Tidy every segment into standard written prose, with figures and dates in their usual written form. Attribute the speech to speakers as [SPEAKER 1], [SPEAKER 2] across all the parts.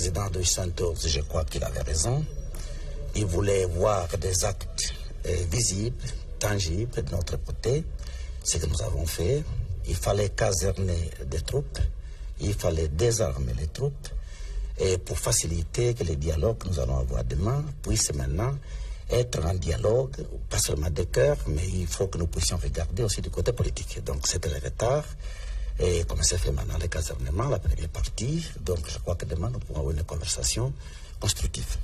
[SPEAKER 1] président de Santos, je crois qu'il avait raison. Il voulait voir des actes visibles, tangibles de notre côté, ce que nous avons fait. Il fallait caserner des troupes, il fallait désarmer les troupes, et pour faciliter que les dialogues que nous allons avoir demain puissent maintenant être en dialogue, pas seulement de cœur, mais il faut que nous puissions regarder aussi du côté politique. Donc c'était le retard. Et comme c'est fait maintenant le casernement, la première partie, donc je crois que demain nous pourrons avoir une conversation constructive.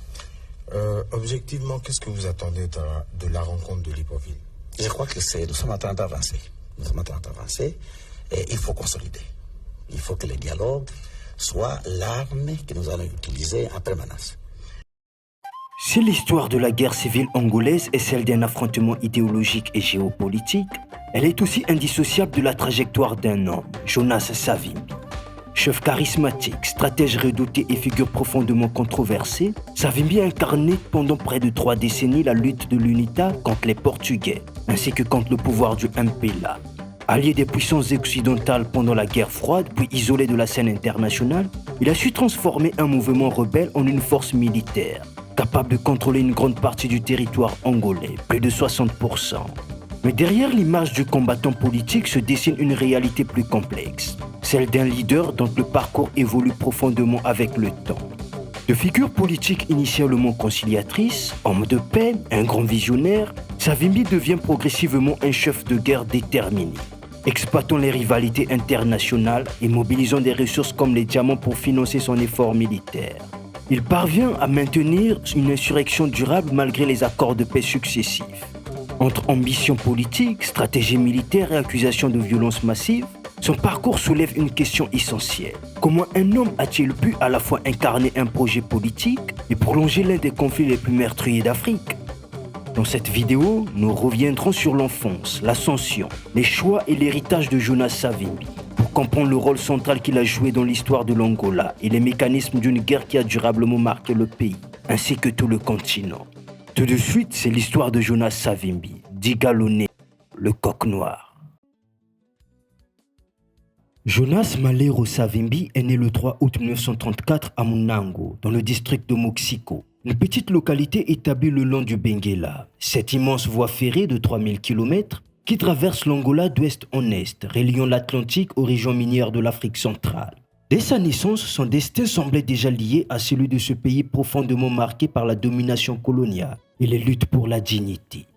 [SPEAKER 2] Objectivement, qu'est-ce que vous attendez de la rencontre de Libreville?
[SPEAKER 1] Je crois que nous sommes en train d'avancer. Nous sommes en train d'avancer et il faut consolider. Il faut que le dialogue soit l'arme que nous allons utiliser en permanence.
[SPEAKER 3] Si l'histoire de la guerre civile angolaise est celle d'un affrontement idéologique et géopolitique, elle est aussi indissociable de la trajectoire d'un homme, Jonas Savimbi. Chef charismatique, stratège redouté et figure profondément controversée, Savimbi a incarné pendant près de 3 décennies la lutte de l'UNITA contre les Portugais, ainsi que contre le pouvoir du MPLA. Allié des puissances occidentales pendant la guerre froide, puis isolé de la scène internationale, il a su transformer un mouvement rebelle en une force militaire, capable de contrôler une grande partie du territoire angolais, plus de 60%. Mais derrière l'image du combattant politique se dessine une réalité plus complexe, celle d'un leader dont le parcours évolue profondément avec le temps. De figure politique initialement conciliatrice, homme de paix, un grand visionnaire, Savimbi devient progressivement un chef de guerre déterminé, exploitant les rivalités internationales et mobilisant des ressources comme les diamants pour financer son effort militaire. Il parvient à maintenir une insurrection durable malgré les accords de paix successifs. Entre ambition politique, stratégie militaire et accusation de violence massive, son parcours soulève une question essentielle. Comment un homme a-t-il pu à la fois incarner un projet politique et prolonger l'un des conflits les plus meurtriers d'Afrique? Dans cette vidéo, nous reviendrons sur l'enfance, l'ascension, les choix et l'héritage de Jonas Savimbi, pour comprendre le rôle central qu'il a joué dans l'histoire de l'Angola et les mécanismes d'une guerre qui a durablement marqué le pays, ainsi que tout le continent. Tout de suite, c'est l'histoire de Jonas Savimbi, dit Galonné, le coq noir. Jonas Malero Savimbi est né le 3 août 1934 à Munango, dans le district de Moxico, une petite localité établie le long du Benguela. Cette immense voie ferrée de 3000 km qui traverse l'Angola d'ouest en est, reliant l'Atlantique aux régions minières de l'Afrique centrale. Dès sa naissance, son destin semblait déjà lié à celui de ce pays profondément marqué par la domination coloniale et les luttes pour la dignité.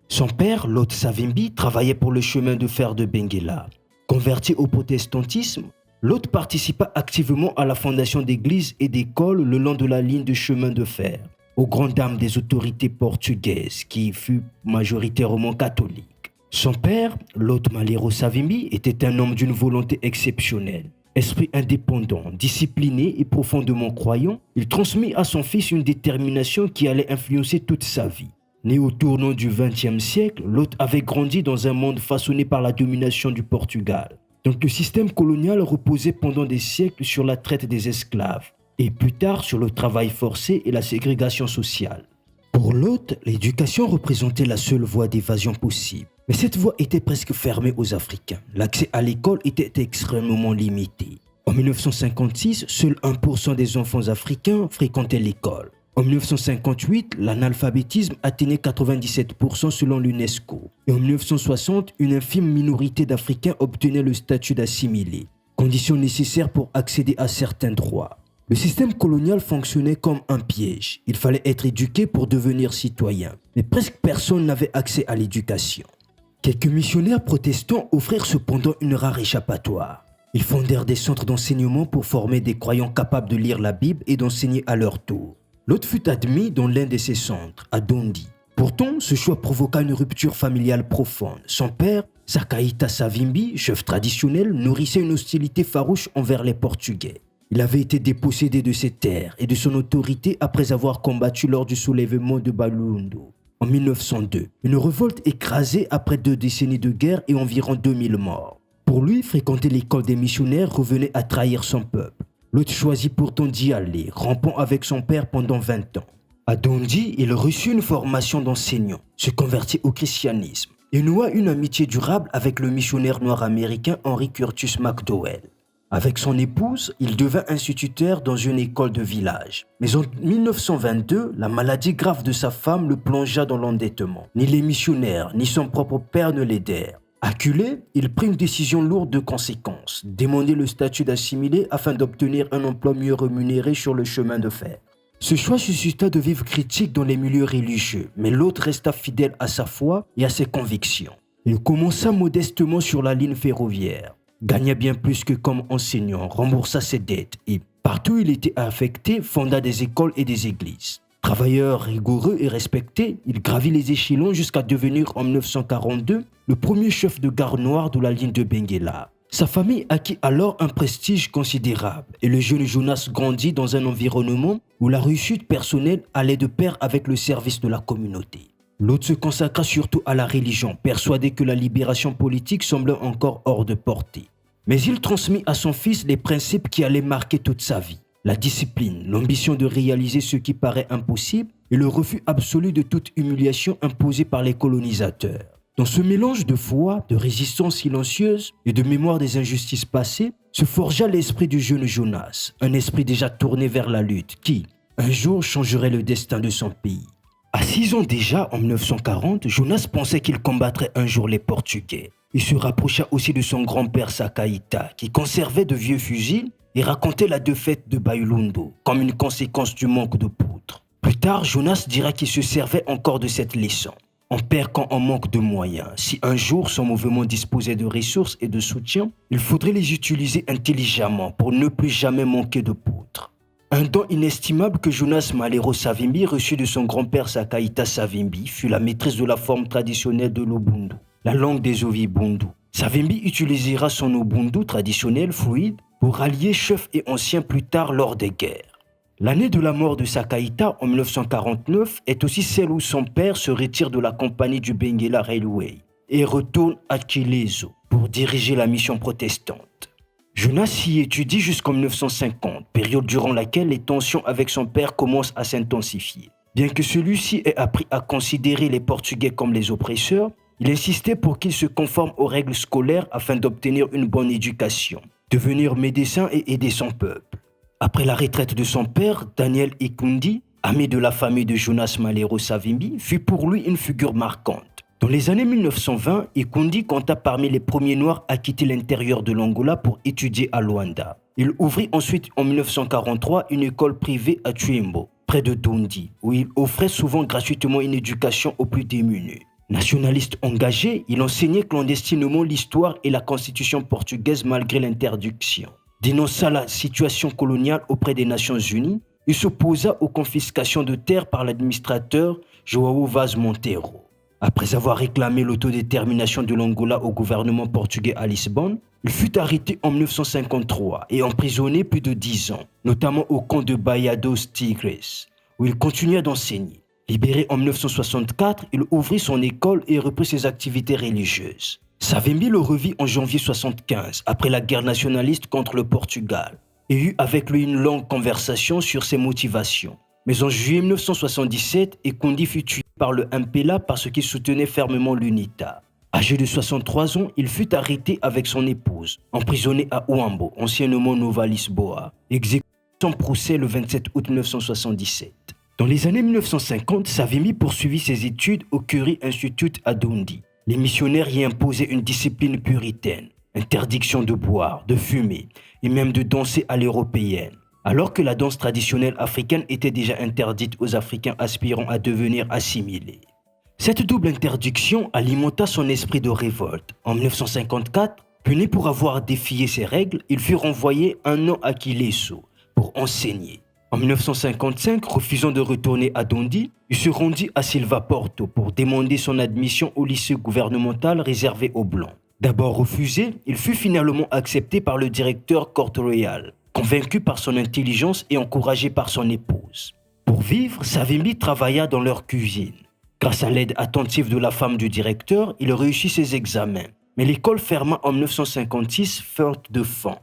[SPEAKER 3] Son père, Lot Savimbi, travaillait pour le chemin de fer de Benguela. Converti au protestantisme, Lot participa activement à la fondation d'églises et d'écoles le long de la ligne de chemin de fer, aux grandes dames des autorités portugaises qui fut majoritairement catholique. Son père, Lot Malero Savimbi, était un homme d'une volonté exceptionnelle. Esprit indépendant, discipliné et profondément croyant, il transmit à son fils une détermination qui allait influencer toute sa vie. Né au tournant du XXe siècle, Lot avait grandi dans un monde façonné par la domination du Portugal. Donc le système colonial reposait pendant des siècles sur la traite des esclaves et plus tard sur le travail forcé et la ségrégation sociale. Pour Lot, l'éducation représentait la seule voie d'évasion possible. Mais cette voie était presque fermée aux Africains. L'accès à l'école était extrêmement limité. En 1956, seul 1% des enfants africains fréquentaient l'école. En 1958, l'analphabétisme atteignait 97% selon l'UNESCO. Et en 1960, une infime minorité d'Africains obtenait le statut d'assimilé, condition nécessaire pour accéder à certains droits. Le système colonial fonctionnait comme un piège. Il fallait être éduqué pour devenir citoyen. Mais presque personne n'avait accès à l'éducation. Quelques missionnaires protestants offrirent cependant une rare échappatoire. Ils fondèrent des centres d'enseignement pour former des croyants capables de lire la Bible et d'enseigner à leur tour. Lot fut admis dans l'un de ces centres, à Dondi. Pourtant, ce choix provoqua une rupture familiale profonde. Son père, Sakaïta Savimbi, chef traditionnel, nourrissait une hostilité farouche envers les Portugais. Il avait été dépossédé de ses terres et de son autorité après avoir combattu lors du soulèvement de Balundo. En 1902, une révolte écrasée après 2 décennies de guerre et environ 2000 morts. Pour lui, fréquenter l'école des missionnaires revenait à trahir son peuple. Lot choisit pourtant d'y aller, rampant avec son père pendant 20 ans. À Dondi, il reçut une formation d'enseignant, se convertit au christianisme et noua une amitié durable avec le missionnaire noir américain Henry Curtis McDowell. Avec son épouse, il devint instituteur dans une école de village. Mais en 1922, la maladie grave de sa femme le plongea dans l'endettement. Ni les missionnaires, ni son propre père ne l'aidèrent. Acculé, il prit une décision lourde de conséquences, demander le statut d'assimilé afin d'obtenir un emploi mieux rémunéré sur le chemin de fer. Ce choix suscita de vives critiques dans les milieux religieux, mais l'autre resta fidèle à sa foi et à ses convictions. Il commença modestement sur la ligne ferroviaire, gagna bien plus que comme enseignant, remboursa ses dettes et, partout où il était affecté, fonda des écoles et des églises. Travailleur rigoureux et respecté, il gravit les échelons jusqu'à devenir en 1942 le premier chef de gare noire de la ligne de Benguela. Sa famille acquit alors un prestige considérable et le jeune Jonas grandit dans un environnement où la réussite personnelle allait de pair avec le service de la communauté. L'autre se consacra surtout à la religion, persuadé que la libération politique semblait encore hors de portée. Mais il transmit à son fils les principes qui allaient marquer toute sa vie. La discipline, l'ambition de réaliser ce qui paraît impossible et le refus absolu de toute humiliation imposée par les colonisateurs. Dans ce mélange de foi, de résistance silencieuse et de mémoire des injustices passées, se forgea l'esprit du jeune Jonas, un esprit déjà tourné vers la lutte qui, un jour, changerait le destin de son pays. À 6 ans déjà, en 1940, Jonas pensait qu'il combattrait un jour les Portugais. Il se rapprocha aussi de son grand-père Sakaïta, qui conservait de vieux fusils et racontait la défaite de Bayulundo comme une conséquence du manque de poudre. Plus tard, Jonas dira qu'il se servait encore de cette leçon. On perd quand on manque de moyens. Si un jour son mouvement disposait de ressources et de soutien, il faudrait les utiliser intelligemment pour ne plus jamais manquer de poudre. Un don inestimable que Jonas Malheiro Savimbi reçut de son grand-père Sakaïta Savimbi fut la maîtrise de la forme traditionnelle de l'Ubundu, la langue des Ovi-Bundu. Savimbi utilisera son Ubundu traditionnel fluide pour rallier chefs et anciens plus tard lors des guerres. L'année de la mort de Sakaïta en 1949 est aussi celle où son père se retire de la compagnie du Benguela Railway et retourne à Kileso pour diriger la mission protestante. Jonas y étudie jusqu'en 1950, période durant laquelle les tensions avec son père commencent à s'intensifier. Bien que celui-ci ait appris à considérer les Portugais comme les oppresseurs, il insistait pour qu'ils se conforment aux règles scolaires afin d'obtenir une bonne éducation, devenir médecin et aider son peuple. Après la retraite de son père, Daniel Ikundi, ami de la famille de Jonas Malheiro Savimbi, fut pour lui une figure marquante. Dans les années 1920, Ikundi compta parmi les premiers Noirs à quitter l'intérieur de l'Angola pour étudier à Luanda. Il ouvrit ensuite en 1943 une école privée à Twimbo, près de Dundee, où il offrait souvent gratuitement une éducation aux plus démunis. Nationaliste engagé, il enseignait clandestinement l'histoire et la constitution portugaise malgré l'interdiction. Dénonça la situation coloniale auprès des Nations Unies, il s'opposa aux confiscations de terres par l'administrateur João Vaz Monteiro. Après avoir réclamé l'autodétermination de l'Angola au gouvernement portugais à Lisbonne, il fut arrêté en 1953 et emprisonné plus de 10 ans, notamment au camp de Baía dos Tigres, où il continua d'enseigner. Libéré en 1964, il ouvrit son école et reprit ses activités religieuses. Savimbi le revit en janvier 1975, après la guerre nationaliste contre le Portugal, et eut avec lui une longue conversation sur ses motivations. Mais en juillet 1977, Ikundi fut tué par le MPLA parce qu'il soutenait fermement l'UNITA. Âgé de 63 ans, il fut arrêté avec son épouse, emprisonné à Uambo, anciennement Nova Lisboa, exécuté son procès le 27 août 1977. Dans les années 1950, Savimbi poursuivit ses études au Curie Institute à Dundee. Les missionnaires y imposaient une discipline puritaine, interdiction de boire, de fumer et même de danser à l'européenne, alors que la danse traditionnelle africaine était déjà interdite aux Africains aspirant à devenir assimilés. Cette double interdiction alimenta son esprit de révolte. En 1954, puni pour avoir défié ces règles, il fut renvoyé 1 an à Kileso pour enseigner. En 1955, refusant de retourner à Dundee, il se rendit à Silvaporto pour demander son admission au lycée gouvernemental réservé aux Blancs. D'abord refusé, il fut finalement accepté par le directeur Corte-Royal, convaincu par son intelligence et encouragé par son épouse. Pour vivre, Savimbi travailla dans leur cuisine. Grâce à l'aide attentive de la femme du directeur, il réussit ses examens. Mais l'école ferma en 1956 faute de fonds.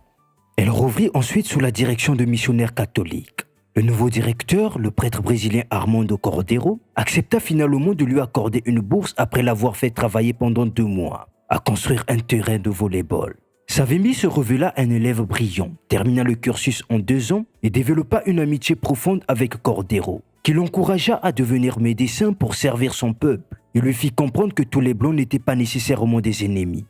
[SPEAKER 3] Elle rouvrit ensuite sous la direction de missionnaires catholiques. Le nouveau directeur, le prêtre brésilien Armando Cordeiro, accepta finalement de lui accorder une bourse après l'avoir fait travailler pendant 2 mois à construire un terrain de volley-ball. Savimbi se révéla un élève brillant, termina le cursus en 2 ans et développa une amitié profonde avec Cordero, qui l'encouragea à devenir médecin pour servir son peuple et lui fit comprendre que tous les Blancs n'étaient pas nécessairement des ennemis.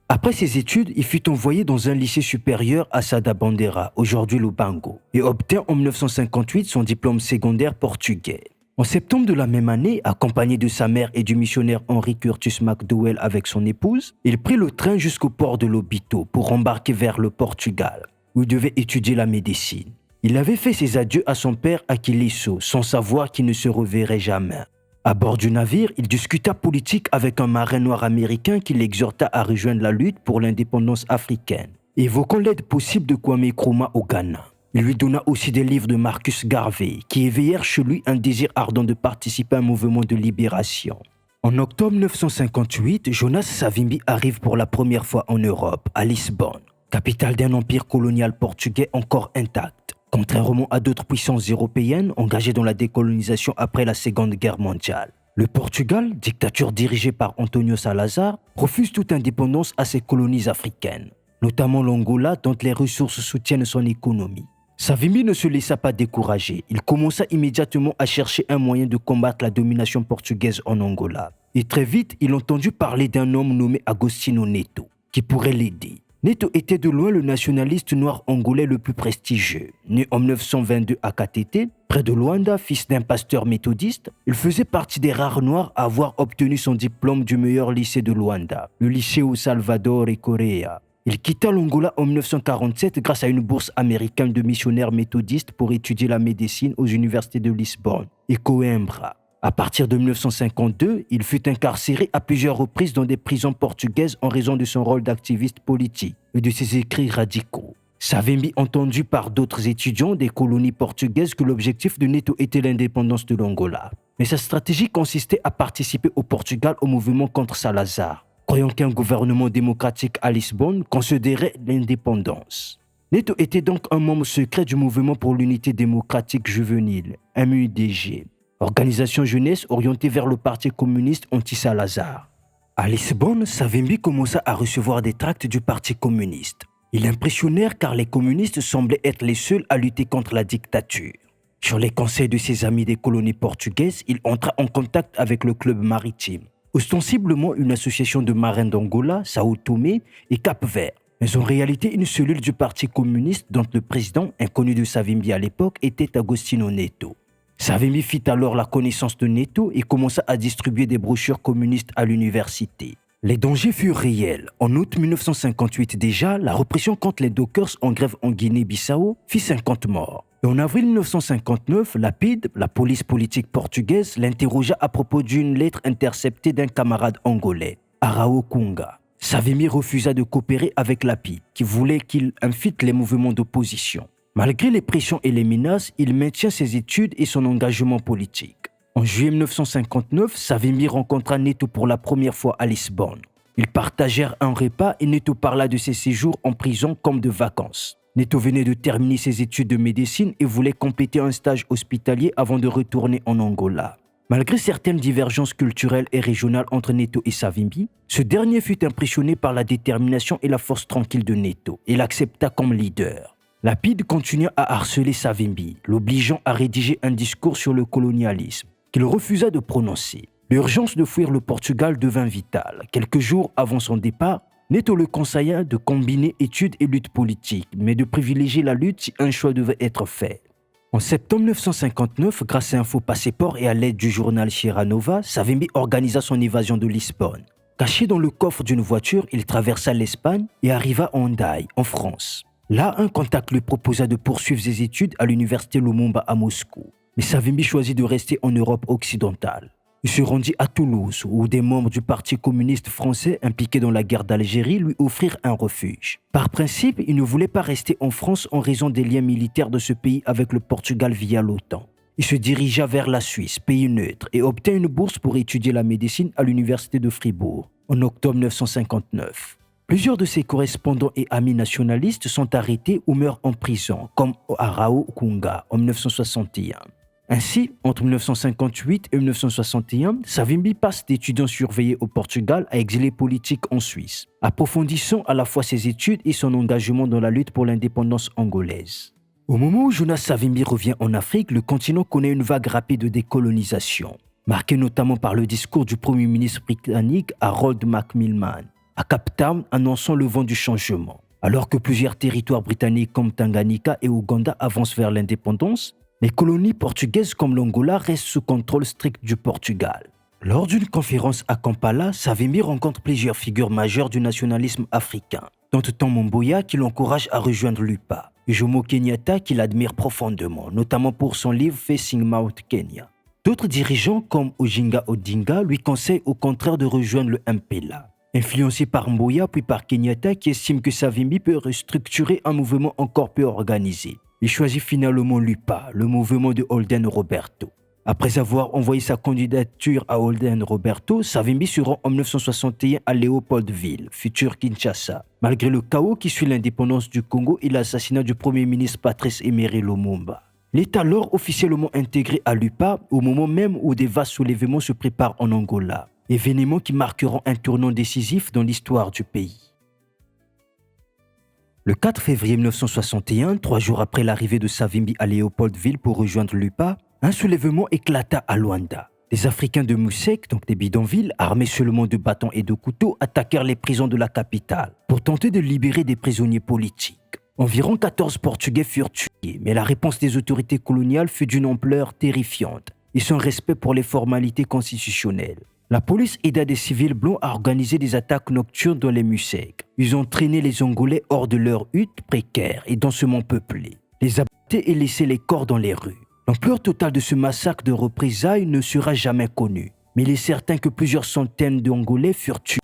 [SPEAKER 3] Après ses études, il fut envoyé dans un lycée supérieur à Sada Bandera, aujourd'hui Lubango, et obtint en 1958 son diplôme secondaire portugais. En septembre de la même année, accompagné de sa mère et du missionnaire Henry Curtis McDowell avec son épouse, il prit le train jusqu'au port de Lobito pour embarquer vers le Portugal, où il devait étudier la médecine. Il avait fait ses adieux à son père Aquilisso, sans savoir qu'il ne se reverrait jamais. À bord du navire, il discuta politique avec un marin noir américain qui l'exhorta à rejoindre la lutte pour l'indépendance africaine, évoquant l'aide possible de Kwame Nkrumah au Ghana. Il lui donna aussi des livres de Marcus Garvey, qui éveillèrent chez lui un désir ardent de participer à un mouvement de libération. En octobre 1958, Jonas Savimbi arrive pour la première fois en Europe, à Lisbonne, capitale d'un empire colonial portugais encore intact, contrairement à d'autres puissances européennes engagées dans la décolonisation après la Seconde Guerre mondiale. Le Portugal, dictature dirigée par António Salazar, refuse toute indépendance à ses colonies africaines, notamment l'Angola dont les ressources soutiennent son économie. Savimbi ne se laissa pas décourager. Il commença immédiatement à chercher un moyen de combattre la domination portugaise en Angola. Et très vite, il entendit parler d'un homme nommé Agostinho Neto, qui pourrait l'aider. Neto était de loin le nationaliste noir angolais le plus prestigieux. Né en 1922 à Katete, près de Luanda, fils d'un pasteur méthodiste, il faisait partie des rares noirs à avoir obtenu son diplôme du meilleur lycée de Luanda, le Liceo Salvador et Correa. Il quitta l'Angola en 1947 grâce à une bourse américaine de missionnaires méthodistes pour étudier la médecine aux universités de Lisbonne et Coimbra. À partir de 1952, il fut incarcéré à plusieurs reprises dans des prisons portugaises en raison de son rôle d'activiste politique et de ses écrits radicaux. Savimbi entendu par d'autres étudiants des colonies portugaises que l'objectif de Neto était l'indépendance de l'Angola. Mais sa stratégie consistait à participer au Portugal au mouvement contre Salazar, croyant qu'un gouvernement démocratique à Lisbonne considérait l'indépendance. Neto était donc un membre secret du mouvement pour l'unité démocratique juvénile, MUDG, organisation jeunesse orientée vers le parti communiste anti-Salazar. À Lisbonne, Savimbi commença à recevoir des tracts du parti communiste. Ils l'impressionnèrent car les communistes semblaient être les seuls à lutter contre la dictature. Sur les conseils de ses amis des colonies portugaises, il entra en contact avec le club maritime, ostensiblement une association de marins d'Angola, Sao Tomé et Cap-Vert, mais en réalité une cellule du parti communiste dont le président, inconnu de Savimbi à l'époque, était Agostinho Neto. Savimbi fit alors la connaissance de Neto et commença à distribuer des brochures communistes à l'université. Les dangers furent réels. En août 1958 déjà, la répression contre les dockers en grève en Guinée-Bissau fit 50 morts. Et en avril 1959, la PID, la police politique portugaise, l'interrogea à propos d'une lettre interceptée d'un camarade angolais, Arao Kunga. Savimbi refusa de coopérer avec la PID, qui voulait qu'il infite les mouvements d'opposition. Malgré les pressions et les menaces, il maintient ses études et son engagement politique. En juillet 1959, Savimbi rencontra Neto pour la première fois à Lisbonne. Ils partagèrent un repas et Neto parla de ses séjours en prison comme de vacances. Neto venait de terminer ses études de médecine et voulait compléter un stage hospitalier avant de retourner en Angola. Malgré certaines divergences culturelles et régionales entre Neto et Savimbi, ce dernier fut impressionné par la détermination et la force tranquille de Neto et l'accepta comme leader. La PID continua à harceler Savimbi, l'obligeant à rédiger un discours sur le colonialisme, qu'il refusa de prononcer. L'urgence de fuir le Portugal devint vitale. Quelques jours avant son départ, Neto le conseilla de combiner études et lutte politique, mais de privilégier la lutte si un choix devait être fait. En septembre 1959, grâce à un faux passeport et à l'aide du journal Sierra Nova, Savimbi organisa son évasion de Lisbonne. Caché dans le coffre d'une voiture, il traversa l'Espagne et arriva à Hendaye, en France. Là, un contact lui proposa de poursuivre ses études à l'université Lumumba à Moscou. Mais Savimbi choisit de rester en Europe occidentale. Il se rendit à Toulouse, où des membres du Parti communiste français impliqués dans la guerre d'Algérie lui offrirent un refuge. Par principe, il ne voulait pas rester en France en raison des liens militaires de ce pays avec le Portugal via l'OTAN. Il se dirigea vers la Suisse, pays neutre, et obtint une bourse pour étudier la médecine à l'université de Fribourg, en octobre 1959. Plusieurs de ses correspondants et amis nationalistes sont arrêtés ou meurent en prison, comme Arao Kunga en 1961. Ainsi, entre 1958 et 1961, Savimbi passe d'étudiant surveillé au Portugal à exilé politique en Suisse, approfondissant à la fois ses études et son engagement dans la lutte pour l'indépendance angolaise. Au moment où Jonas Savimbi revient en Afrique, le continent connaît une vague rapide de décolonisation, marquée notamment par le discours du Premier ministre britannique Harold Macmillan, à Cape Town annonçant le vent du changement. Alors que plusieurs territoires britanniques comme Tanganyika et Ouganda avancent vers l'indépendance, les colonies portugaises comme l'Angola restent sous contrôle strict du Portugal. Lors d'une conférence à Kampala, Savimbi rencontre plusieurs figures majeures du nationalisme africain, dont Tom Mboya qui l'encourage à rejoindre l'UPA, et Jomo Kenyatta qui l'admire profondément, notamment pour son livre Facing Mount Kenya. D'autres dirigeants comme Oginga Odinga lui conseillent au contraire de rejoindre le MPLA, influencé par Mboya puis par Kenyatta qui estime que Savimbi peut restructurer un mouvement encore peu organisé. Il choisit finalement l'UPA, le mouvement de Holden Roberto. Après avoir envoyé sa candidature à Holden Roberto, Savimbi se rend en 1961 à Léopoldville, futur Kinshasa, malgré le chaos qui suit l'indépendance du Congo et l'assassinat du Premier ministre Patrice Emery Lumumba. Il est alors officiellement intégré à l'UPA au moment même où des vastes soulèvements se préparent en Angola, événements qui marqueront un tournant décisif dans l'histoire du pays. Le 4 février 1961, 3 jours après l'arrivée de Savimbi à Léopoldville pour rejoindre l'UPA, un soulèvement éclata à Luanda. Les Africains de Musek, donc des bidonvilles, armés seulement de bâtons et de couteaux, attaquèrent les prisons de la capitale pour tenter de libérer des prisonniers politiques. Environ 14 Portugais furent tués, mais la réponse des autorités coloniales fut d'une ampleur terrifiante et sans respect pour les formalités constitutionnelles. La police aida des civils blancs à organiser des attaques nocturnes dans les Musek. Ils ont traîné les Angolais hors de leurs huttes précaires et densément peuplées, les abattaient et laissaient les corps dans les rues. L'ampleur totale de ce massacre de représailles ne sera jamais connue, mais il est certain que plusieurs centaines d'Angolais furent tués.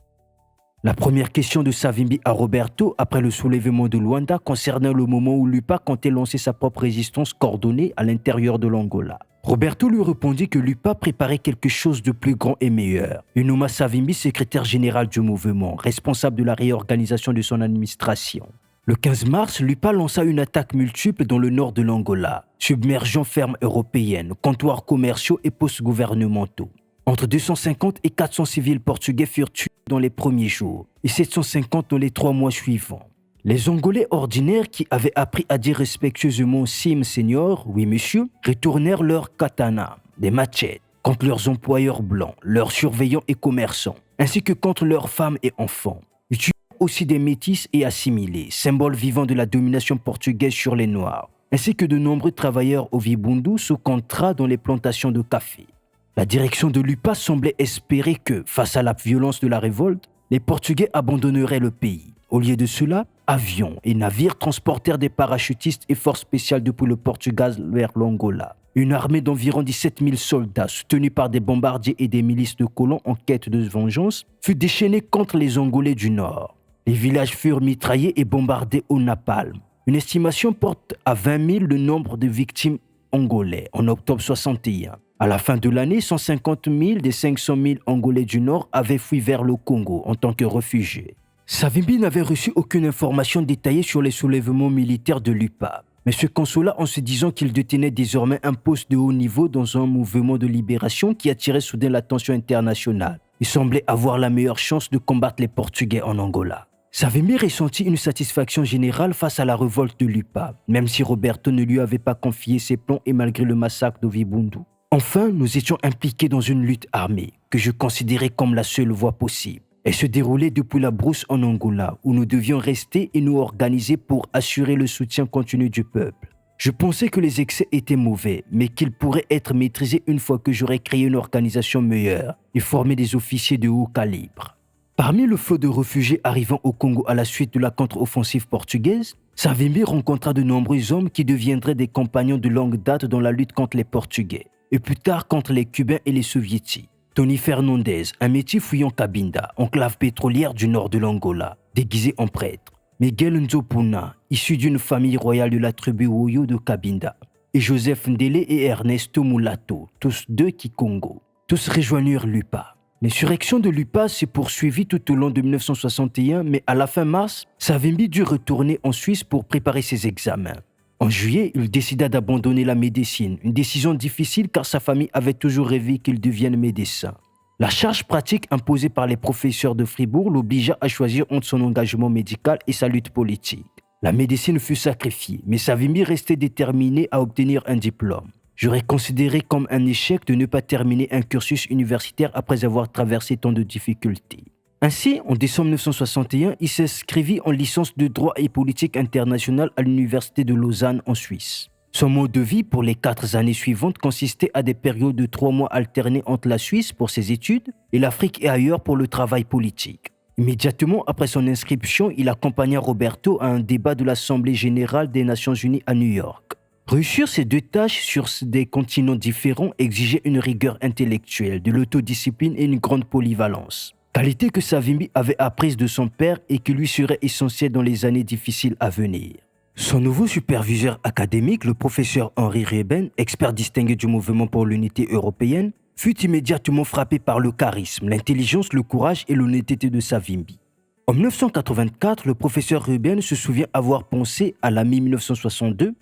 [SPEAKER 3] La première question de Savimbi à Roberto après le soulèvement de Luanda concernait le moment où l'UPA comptait lancer sa propre résistance coordonnée à l'intérieur de l'Angola. Roberto lui répondit que l'UPA préparait quelque chose de plus grand et meilleur. Il nomma Savimbi secrétaire général du mouvement, responsable de la réorganisation de son administration. Le 15 mars, l'UPA lança une attaque multiple dans le nord de l'Angola, submergeant fermes européennes, comptoirs commerciaux et postes gouvernementaux. Entre 250 et 400 civils portugais furent tués dans les premiers jours et 750 dans les 3 mois suivants. Les Angolais ordinaires qui avaient appris à dire respectueusement « Sim, Seigneur »,« Oui, monsieur », retournèrent leurs katanas, des machettes, contre leurs employeurs blancs, leurs surveillants et commerçants, ainsi que contre leurs femmes et enfants. Ils tuèrent aussi des métis et assimilés, symboles vivants de la domination portugaise sur les Noirs, ainsi que de nombreux travailleurs au Vibundu sous contrat dans les plantations de café. La direction de l'UPA semblait espérer que, face à la violence de la révolte, les Portugais abandonneraient le pays. Au lieu de cela, avions et navires transportèrent des parachutistes et forces spéciales depuis le Portugal vers l'Angola. Une armée d'environ 17 000 soldats, soutenus par des bombardiers et des milices de colons en quête de vengeance, fut déchaînée contre les Angolais du Nord. Les villages furent mitraillés et bombardés au napalm. Une estimation porte à 20 000 le nombre de victimes angolais en octobre 61. À la fin de l'année, 150 000 des 500 000 Angolais du Nord avaient fui vers le Congo en tant que réfugiés. Savimbi n'avait reçu aucune information détaillée sur les soulèvements militaires de l'UPA, mais se consola en se disant qu'il détenait désormais un poste de haut niveau dans un mouvement de libération qui attirait soudain l'attention internationale. Il semblait avoir la meilleure chance de combattre les Portugais en Angola. Savimbi ressentit une satisfaction générale face à la révolte de l'UPA, même si Roberto ne lui avait pas confié ses plans et malgré le massacre de Vibundu. Enfin, nous étions impliqués dans une lutte armée, que je considérais comme la seule voie possible. Elle se déroulait depuis la brousse en Angola, où nous devions rester et nous organiser pour assurer le soutien continu du peuple. Je pensais que les excès étaient mauvais, mais qu'ils pourraient être maîtrisés une fois que j'aurais créé une organisation meilleure et formé des officiers de haut calibre. Parmi le flot de réfugiés arrivant au Congo à la suite de la contre-offensive portugaise, Savimbi rencontra de nombreux hommes qui deviendraient des compagnons de longue date dans la lutte contre les Portugais, et plus tard contre les Cubains et les Soviétiques. Tony Fernandez, un métis fuyant Cabinda, enclave pétrolière du nord de l'Angola, déguisé en prêtre. Miguel Nzopuna, issu d'une famille royale de la tribu Woyo de Cabinda. Et Joseph Ndele et Ernesto Mulato, tous deux Kikongo. Tous rejoignirent l'UPA. L'insurrection de l'UPA s'est poursuivie tout au long de 1961, mais à la fin mars, Savimbi dut retourner en Suisse pour préparer ses examens. En juillet, il décida d'abandonner la médecine, une décision difficile car sa famille avait toujours rêvé qu'il devienne médecin. La charge pratique imposée par les professeurs de Fribourg l'obligea à choisir entre son engagement médical et sa lutte politique. La médecine fut sacrifiée, mais Savimbi restait déterminé à obtenir un diplôme. J'aurais considéré comme un échec de ne pas terminer un cursus universitaire après avoir traversé tant de difficultés. Ainsi, en décembre 1961, il s'inscrivit en licence de droit et politique internationale à l'université de Lausanne en Suisse. Son mode de vie pour les 4 années suivantes consistait à des périodes de 3 mois alternés entre la Suisse pour ses études et l'Afrique et ailleurs pour le travail politique. Immédiatement après son inscription, il accompagna Roberto à un débat de l'Assemblée générale des Nations unies à New York. Réussir ces 2 tâches sur des continents différents exigeait une rigueur intellectuelle, de l'autodiscipline et une grande polyvalence. Qualité que Savimbi avait apprise de son père et qui lui serait essentielle dans les années difficiles à venir. Son nouveau superviseur académique, le professeur Henri Reben, expert distingué du mouvement pour l'unité européenne, fut immédiatement frappé par le charisme, l'intelligence, le courage et l'honnêteté de Savimbi. En 1984, le professeur Reben se souvient avoir pensé à la mi-1962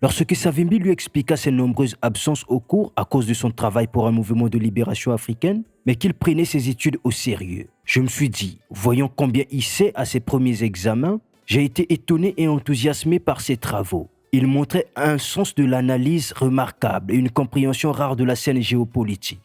[SPEAKER 3] lorsque Savimbi lui expliqua ses nombreuses absences au cours à cause de son travail pour un mouvement de libération africaine, mais qu'il prenait ses études au sérieux. Je me suis dit, voyant combien il sait à ses premiers examens, j'ai été étonné et enthousiasmé par ses travaux. Il montrait un sens de l'analyse remarquable et une compréhension rare de la scène géopolitique.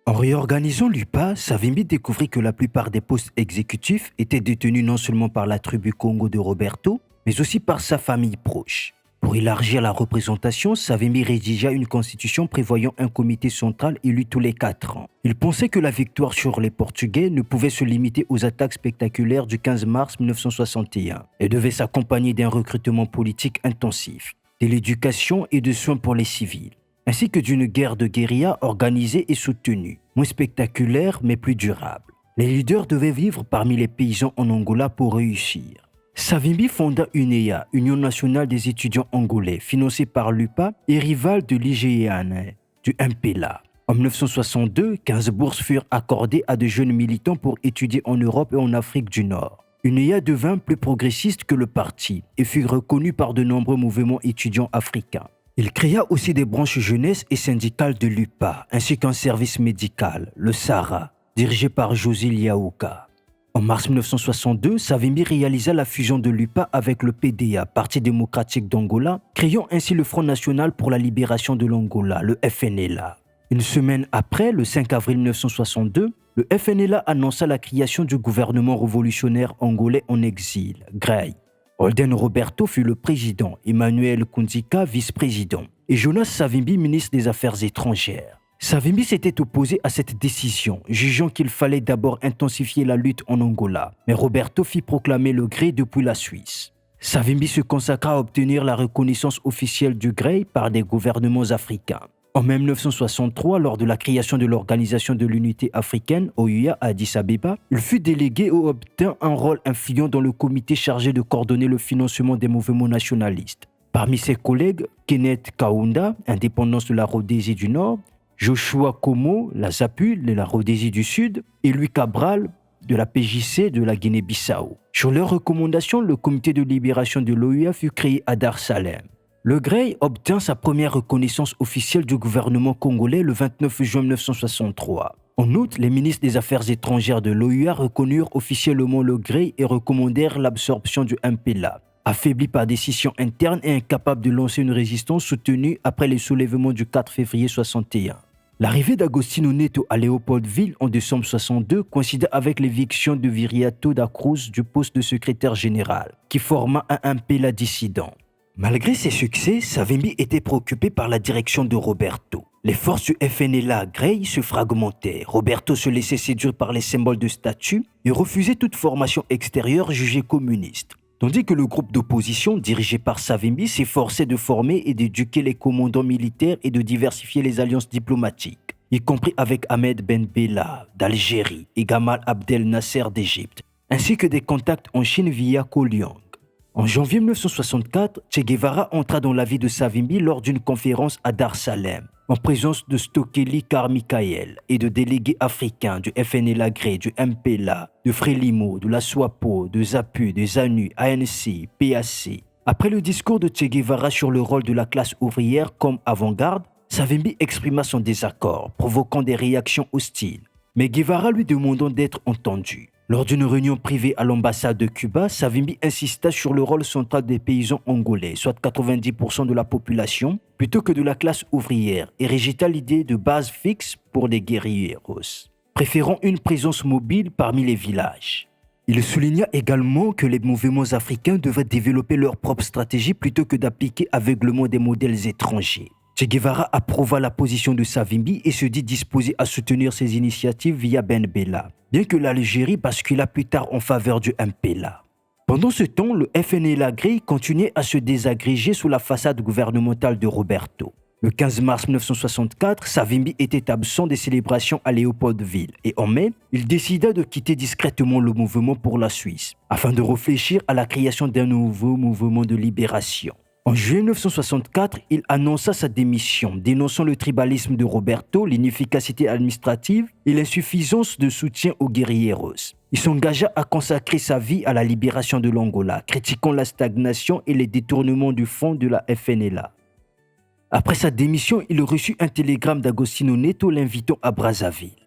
[SPEAKER 3] En réorganisant l'UPA, Savimbi découvrit que la plupart des postes exécutifs étaient détenus non seulement par la tribu Congo de Roberto, mais aussi par sa famille proche. Pour élargir la représentation, Savimbi rédigea une constitution prévoyant un comité central élu tous les 4 ans. Il pensait que la victoire sur les Portugais ne pouvait se limiter aux attaques spectaculaires du 15 mars 1961 et devait s'accompagner d'un recrutement politique intensif, de l'éducation et de soins pour les civils, ainsi que d'une guerre de guérilla organisée et soutenue, moins spectaculaire mais plus durable. Les leaders devaient vivre parmi les paysans en Angola pour réussir. Savimbi fonda UNEA, Union nationale des étudiants angolais, financée par l'UPA et rivale de l'IGEAN, du MPLA. En 1962, 15 bourses furent accordées à de jeunes militants pour étudier en Europe et en Afrique du Nord. UNEA devint plus progressiste que le parti et fut reconnu par de nombreux mouvements étudiants africains. Il créa aussi des branches jeunesse et syndicales de l'UPA, ainsi qu'un service médical, le SARA, dirigé par José Liaouka. En mars 1962, Savimbi réalisa la fusion de l'UPA avec le PDA, Parti démocratique d'Angola, créant ainsi le Front national pour la libération de l'Angola, le FNLA. Une semaine après, le 5 avril 1962, le FNLA annonça la création du gouvernement révolutionnaire angolais en exil, GREI. Holden Roberto fut le président, Emmanuel Kunzika vice-président, et Jonas Savimbi ministre des Affaires étrangères. Savimbi s'était opposé à cette décision, jugeant qu'il fallait d'abord intensifier la lutte en Angola, mais Roberto fit proclamer le GREI depuis la Suisse. Savimbi se consacra à obtenir la reconnaissance officielle du GREI par des gouvernements africains. En mai 1963, lors de la création de l'Organisation de l'Unité africaine, OUA, à Addis Abeba, il fut délégué et obtint un rôle influent dans le comité chargé de coordonner le financement des mouvements nationalistes. Parmi ses collègues, Kenneth Kaunda, indépendance de la Rhodésie du Nord, Joshua Komo, la ZAPU de la Rhodésie du Sud, et Louis Cabral, de la PJC de la Guinée-Bissau. Sur leur recommandation, le comité de libération de l'OUA fut créé à Dar Salem. Le GREI obtint sa première reconnaissance officielle du gouvernement congolais le 29 juin 1963. En outre, les ministres des Affaires étrangères de l'OUA reconnurent officiellement le GREI et recommandèrent l'absorption du MPLA. Affaibli par des scissions internes et incapable de lancer une résistance soutenue après les soulèvements du 4 février 1961. L'arrivée d'Agostinho Neto à Léopoldville en décembre 1962 coïncida avec l'éviction de Viriato da Cruz du poste de secrétaire général, qui forma un MPLA dissident. Malgré ses succès, Savimbi était préoccupé par la direction de Roberto. Les forces du FNLA GREI se fragmentaient. Roberto se laissait séduire par les symboles de statut et refusait toute formation extérieure jugée communiste. Tandis que le groupe d'opposition, dirigé par Savimbi, s'efforçait de former et d'éduquer les commandants militaires et de diversifier les alliances diplomatiques, y compris avec Ahmed Ben Bella d'Algérie et Gamal Abdel Nasser d'Égypte, ainsi que des contacts en Chine via Koliang. En janvier 1964, Che Guevara entra dans la vie de Savimbi lors d'une conférence à Dar Salem, en présence de Stokely Carmichael et de délégués africains du FNLA GREI, du MPLA, de Frélimo, de la SWAPO, de ZAPU, de ZANU, ANC, PAC, Après le discours de Che Guevara sur le rôle de la classe ouvrière comme avant-garde, Savimbi exprima son désaccord, provoquant des réactions hostiles. Mais Guevara lui demandant d'être entendu. Lors d'une réunion privée à l'ambassade de Cuba, Savimbi insista sur le rôle central des paysans angolais, soit 90% de la population, plutôt que de la classe ouvrière, et rejeta l'idée de base fixe pour les guerrilleros, préférant une présence mobile parmi les villages. Il souligna également que les mouvements africains devaient développer leur propre stratégie plutôt que d'appliquer aveuglement des modèles étrangers. Che Guevara approuva la position de Savimbi et se dit disposé à soutenir ses initiatives via Ben Bella, bien que l'Algérie bascula plus tard en faveur du MPLA. Pendant ce temps, le FNLA Grey continuait à se désagréger sous la façade gouvernementale de Roberto. Le 15 mars 1964, Savimbi était absent des célébrations à Léopoldville et en mai, il décida de quitter discrètement le mouvement pour la Suisse, afin de réfléchir à la création d'un nouveau mouvement de libération. En juillet 1964, il annonça sa démission, dénonçant le tribalisme de Roberto, l'inefficacité administrative et l'insuffisance de soutien aux guerrilleros. Il s'engagea à consacrer sa vie à la libération de l'Angola, critiquant la stagnation et les détournements du fonds de la FNLA. Après sa démission, il reçut un télégramme d'Agostinho Neto l'invitant à Brazzaville.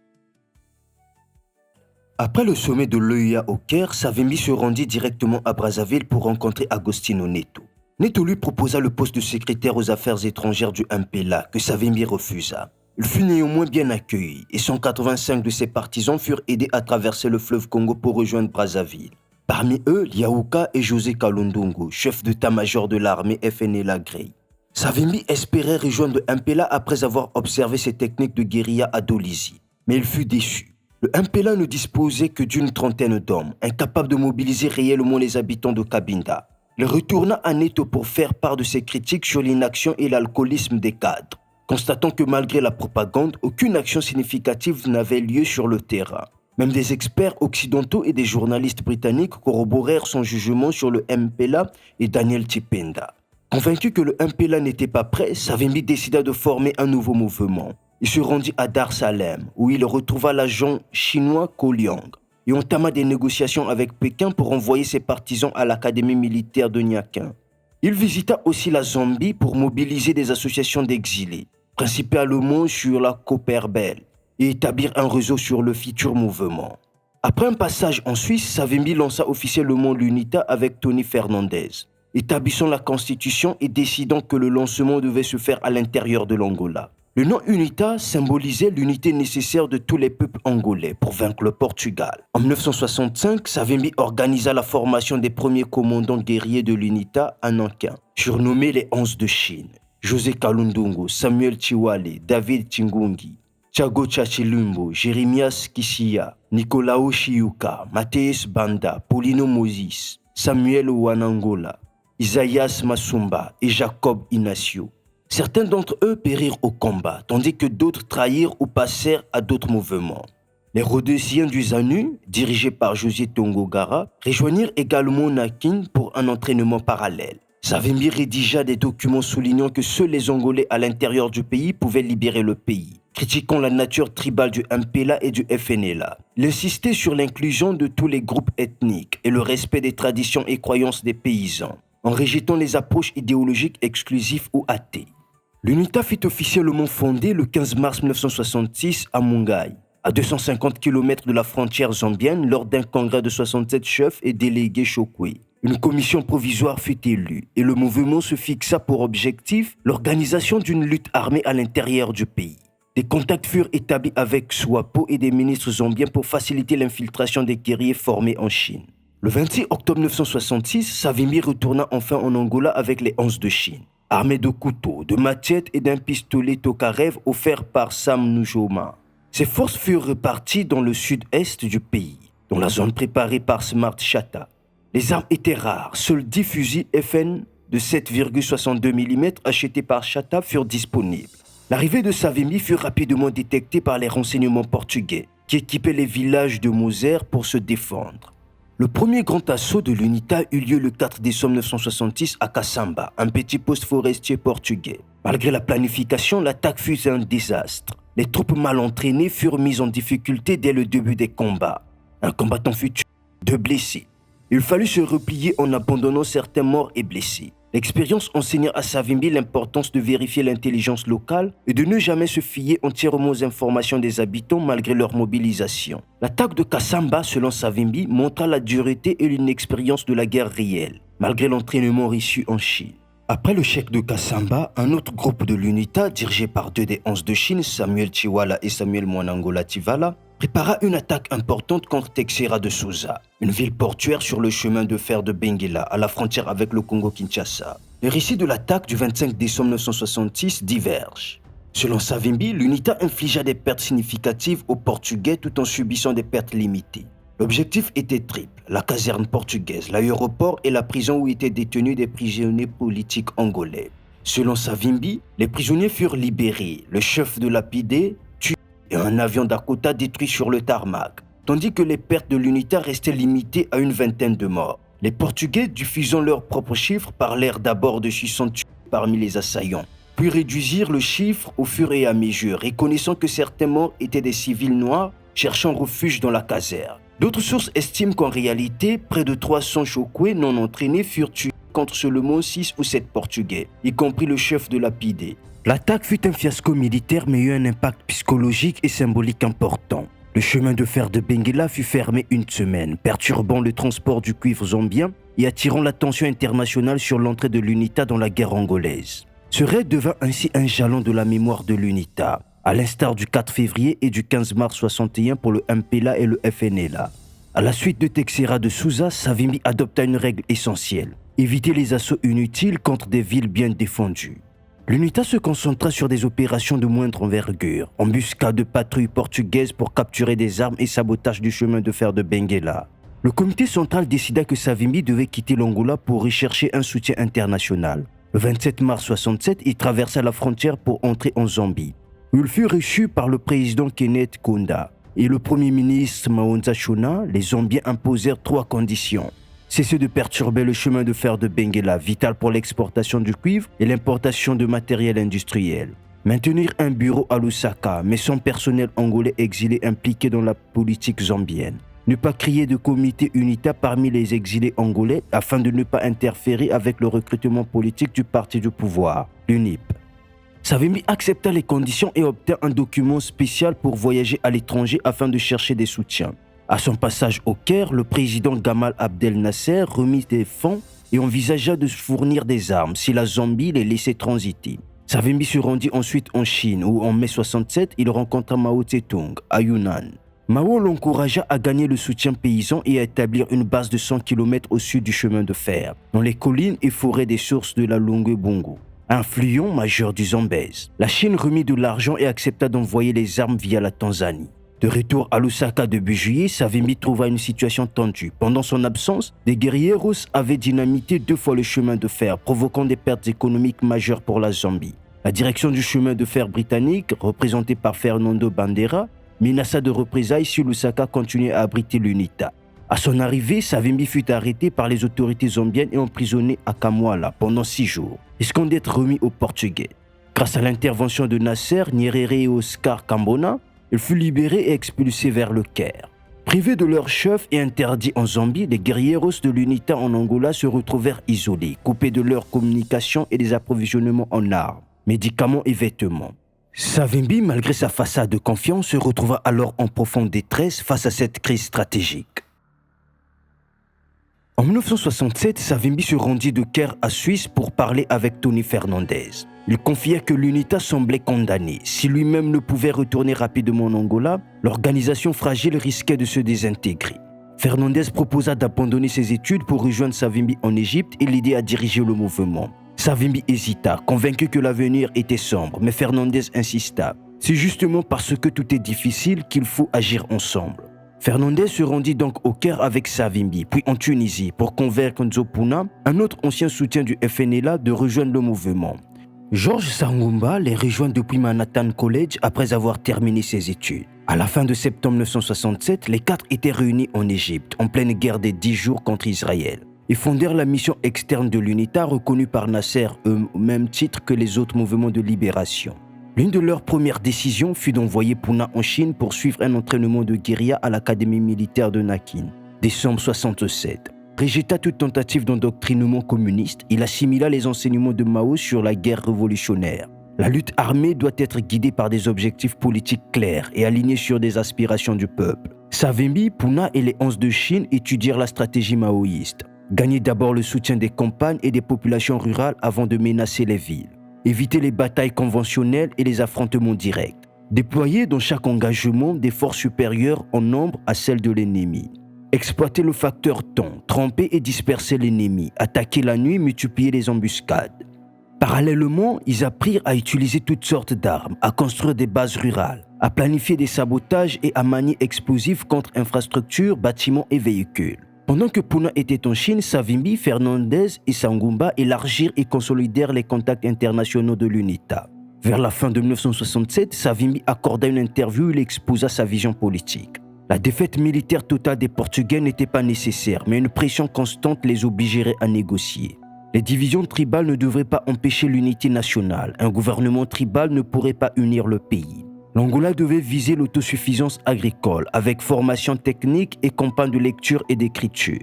[SPEAKER 3] Après le sommet de l'OEA au Caire, Savimbi se rendit directement à Brazzaville pour rencontrer Agostinho Neto. Neto lui proposa le poste de secrétaire aux affaires étrangères du MPLA, que Savimbi refusa. Il fut néanmoins bien accueilli et 185 de ses partisans furent aidés à traverser le fleuve Congo pour rejoindre Brazzaville. Parmi eux, Liaouka et José Kalundungu, chef d'état-major de l'armée FNLA Grey. Savimbi espérait rejoindre le MPLA après avoir observé ses techniques de guérilla à Dolisie, mais il fut déçu. Le MPLA ne disposait que d'une trentaine d'hommes, incapables de mobiliser réellement les habitants de Cabinda. Il retourna à Neto pour faire part de ses critiques sur l'inaction et l'alcoolisme des cadres, constatant que malgré la propagande, aucune action significative n'avait lieu sur le terrain. Même des experts occidentaux et des journalistes britanniques corroborèrent son jugement sur le MPLA et Daniel Tshipenda. Convaincu que le MPLA n'était pas prêt, Savimbi décida de former un nouveau mouvement. Il se rendit à Dar Salem, où il retrouva l'agent chinois Ko Liang, et entama des négociations avec Pékin pour envoyer ses partisans à l'académie militaire de Niaquin. Il visita aussi la Zambie pour mobiliser des associations d'exilés, principalement sur la Copperbelle, et établir un réseau sur le futur mouvement. Après un passage en Suisse, Savimbi lança officiellement l'UNITA avec Tony Fernandez, établissant la constitution et décidant que le lancement devait se faire à l'intérieur de l'Angola. Le nom UNITA symbolisait l'unité nécessaire de tous les peuples angolais pour vaincre le Portugal. En 1965, Savimbi organisa la formation des premiers commandants guerriers de l'UNITA à Nankin, surnommés les 11 de Chine. José Kalundungu, Samuel Chiwale, David Chingungi, Thiago Tchachilumbo, Jeremias Kishia, Nicolao Chiuka, Matheus Banda, Paulino Moses, Samuel Wanangola, Isaías Masumba et Jacob Inacio. Certains d'entre eux périrent au combat, tandis que d'autres trahirent ou passèrent à d'autres mouvements. Les Rhodésiens du ZANU, dirigés par José Tongogara, rejoignirent également Nakin pour un entraînement parallèle. Savimbi rédigea des documents soulignant que seuls les Angolais à l'intérieur du pays pouvaient libérer le pays, critiquant la nature tribale du MPLA et du FNLA. Il insistait sur l'inclusion de tous les groupes ethniques et le respect des traditions et croyances des paysans, en rejetant les approches idéologiques exclusives ou athées. L'UNITA fut officiellement fondée le 15 mars 1966 à Mungai, à 250 km de la frontière zambienne lors d'un congrès de 67 chefs et délégués Chokwe. Une commission provisoire fut élue et le mouvement se fixa pour objectif l'organisation d'une lutte armée à l'intérieur du pays. Des contacts furent établis avec SWAPO et des ministres zambiens pour faciliter l'infiltration des guerriers formés en Chine. Le 26 octobre 1966, Savimbi retourna enfin en Angola avec les 11 de Chine, armés de couteaux, de machettes et d'un pistolet Tokarev offert par Sam Nujoma. Ces forces furent réparties dans le sud-est du pays, dans la zone préparée par Smart Chata. Les armes étaient rares, seuls 10 fusils FN de 7,62 mm achetés par Chata furent disponibles. L'arrivée de Savimbi fut rapidement détectée par les renseignements portugais, qui équipaient les villages de Moser pour se défendre. Le premier grand assaut de l'UNITA eut lieu le 4 décembre 1966 à Cassamba, un petit poste forestier portugais. Malgré la planification, l'attaque fut un désastre. Les troupes mal entraînées furent mises en difficulté dès le début des combats. Un combattant fut tué, 2 blessés. Il fallut se replier en abandonnant certains morts et blessés. L'expérience enseigna à Savimbi l'importance de vérifier l'intelligence locale et de ne jamais se fier entièrement aux informations des habitants malgré leur mobilisation. L'attaque de Kassamba, selon Savimbi, montra la dureté et l'inexpérience de la guerre réelle, malgré l'entraînement reçu en Chine. Après le chèque de Kassamba, un autre groupe de l'UNITA, dirigé par deux des 11 de Chine, Samuel Chiwala et Samuel Mwanangola Tivala, prépara une attaque importante contre Texeira de Souza, une ville portuaire sur le chemin de fer de Benguela, à la frontière avec le Congo-Kinshasa. Les récits de l'attaque du 25 décembre 1966 divergent. Selon Savimbi, l'UNITA infligea des pertes significatives aux Portugais tout en subissant des pertes limitées. L'objectif était triple, la caserne portugaise, l'aéroport et la prison où étaient détenus des prisonniers politiques angolais. Selon Savimbi, les prisonniers furent libérés, le chef de lapidé tué et un avion Dakota détruit sur le tarmac, tandis que les pertes de l'UNITA restaient limitées à une vingtaine de morts. Les Portugais, diffusant leurs propres chiffres, parlèrent d'abord de 600 tués parmi les assaillants, puis réduisirent le chiffre au fur et à mesure, reconnaissant que certains morts étaient des civils noirs cherchant refuge dans la caserne. D'autres sources estiment qu'en réalité, près de 300 Chokwe non entraînés furent tués contre seulement 6 ou 7 Portugais, y compris le chef de lapidé. L'attaque fut un fiasco militaire mais eut un impact psychologique et symbolique important. Le chemin de fer de Benguela fut fermé une semaine, perturbant le transport du cuivre zambien et attirant l'attention internationale sur l'entrée de l'UNITA dans la guerre angolaise. Ce raid devint ainsi un jalon de la mémoire de l'UNITA, à l'instar du 4 février et du 15 mars 61 pour le MPLA et le FNLA. À la suite de Texeira de Souza, Savimbi adopta une règle essentielle: éviter les assauts inutiles contre des villes bien défendues. L'UNITA se concentra sur des opérations de moindre envergure, embuscade de patrouilles portugaises pour capturer des armes et sabotage du chemin de fer de Benguela. Le comité central décida que Savimbi devait quitter l'Angola pour rechercher un soutien international. Le 27 mars 67, il traversa la frontière pour entrer en Zambie. Il fut reçu par le président Kenneth Kaunda et le premier ministre Maonza Shona. Les Zambiens imposèrent 3 conditions: cesser de perturber le chemin de fer de Benguela, vital pour l'exportation du cuivre et l'importation de matériel industriel. Maintenir un bureau à Lusaka, mais sans personnel angolais exilé impliqué dans la politique zambienne. Ne pas créer de comité UNITA parmi les exilés angolais afin de ne pas interférer avec le recrutement politique du parti du pouvoir, l'UNIP. Savimbi accepta les conditions et obtint un document spécial pour voyager à l'étranger afin de chercher des soutiens. À son passage au Caire, le président Gamal Abdel Nasser remit des fonds et envisagea de fournir des armes si la Zambie les laissait transiter. Savimbi se rendit ensuite en Chine où en mai 67, il rencontra Mao Tse-tung à Yunnan. Mao l'encouragea à gagner le soutien paysan et à établir une base de 100 km au sud du chemin de fer, dans les collines et forêts des sources de la Longue-Bongo, influent majeur du Zambèze. La Chine remit de l'argent et accepta d'envoyer les armes via la Tanzanie. De retour à Lusaka début juillet, Savimbi trouva une situation tendue. Pendant son absence, des guerrilleros avaient dynamité 2 fois le chemin de fer, provoquant des pertes économiques majeures pour la Zambie. La direction du chemin de fer britannique, représentée par Fernando Bandera, menaça de représailles si Lusaka continuait à abriter l'UNITA. À son arrivée, Savimbi fut arrêté par les autorités zambiennes et emprisonné à Kamwala pendant 6 jours, risquant d'être remis aux Portugais. Grâce à l'intervention de Nasser, Nyerere et Oscar Kambona, il fut libéré et expulsé vers le Caire. Privés de leur chef et interdits en Zambie, les guerrilleros de l'UNITA en Angola se retrouvèrent isolés, coupés de leur communication et des approvisionnements en armes, médicaments et vêtements. Savimbi, malgré sa façade de confiance, se retrouva alors en profonde détresse face à cette crise stratégique. En 1967, Savimbi se rendit de Caire à Suisse pour parler avec Tony Fernandez. Il confia que l'UNITA semblait condamnée. Si lui-même ne pouvait retourner rapidement en Angola, l'organisation fragile risquait de se désintégrer. Fernandez proposa d'abandonner ses études pour rejoindre Savimbi en Égypte et l'aider à diriger le mouvement. Savimbi hésita, convaincu que l'avenir était sombre, mais Fernandez insista. C'est justement parce que tout est difficile qu'il faut agir ensemble. Fernandez se rendit donc au Caire avec Savimbi, puis en Tunisie, pour convaincre Nzopuna, un autre ancien soutien du FNLA, de rejoindre le mouvement. Georges Sangumba les rejoint depuis Manhattan College après avoir terminé ses études. À la fin de septembre 1967, les 4 étaient réunis en Égypte, en pleine guerre des 10 jours contre Israël. Ils fondèrent la mission externe de l'UNITA reconnue par Nasser au même titre que les autres mouvements de libération. L'une de leurs premières décisions fut d'envoyer Puna en Chine pour suivre un entraînement de guérilla à l'Académie militaire de Nakin, décembre 67. rejeta toute tentative d'endoctrinement communiste. Il assimila les enseignements de Mao sur la guerre révolutionnaire. La lutte armée doit être guidée par des objectifs politiques clairs et alignés sur des aspirations du peuple. Savimbi, Puna et les 11 de Chine étudièrent la stratégie maoïste. Gagner d'abord le soutien des campagnes et des populations rurales avant de menacer les villes. Éviter les batailles conventionnelles et les affrontements directs. Déployer dans chaque engagement des forces supérieures en nombre à celles de l'ennemi. Exploiter le facteur temps, tromper et disperser l'ennemi. Attaquer la nuit, multiplier les embuscades. Parallèlement, ils apprirent à utiliser toutes sortes d'armes, à construire des bases rurales, à planifier des sabotages et à manier explosifs contre infrastructures, bâtiments et véhicules. Pendant que Puna était en Chine, Savimbi, Fernandez et Sangumba élargirent et consolidèrent les contacts internationaux de l'UNITA. Vers la fin de 1967, Savimbi accorda une interview où il exposa sa vision politique. La défaite militaire totale des Portugais n'était pas nécessaire, mais une pression constante les obligerait à négocier. Les divisions tribales ne devraient pas empêcher l'unité nationale. Un gouvernement tribal ne pourrait pas unir le pays. L'Angola devait viser l'autosuffisance agricole, avec formation technique et campagne de lecture et d'écriture.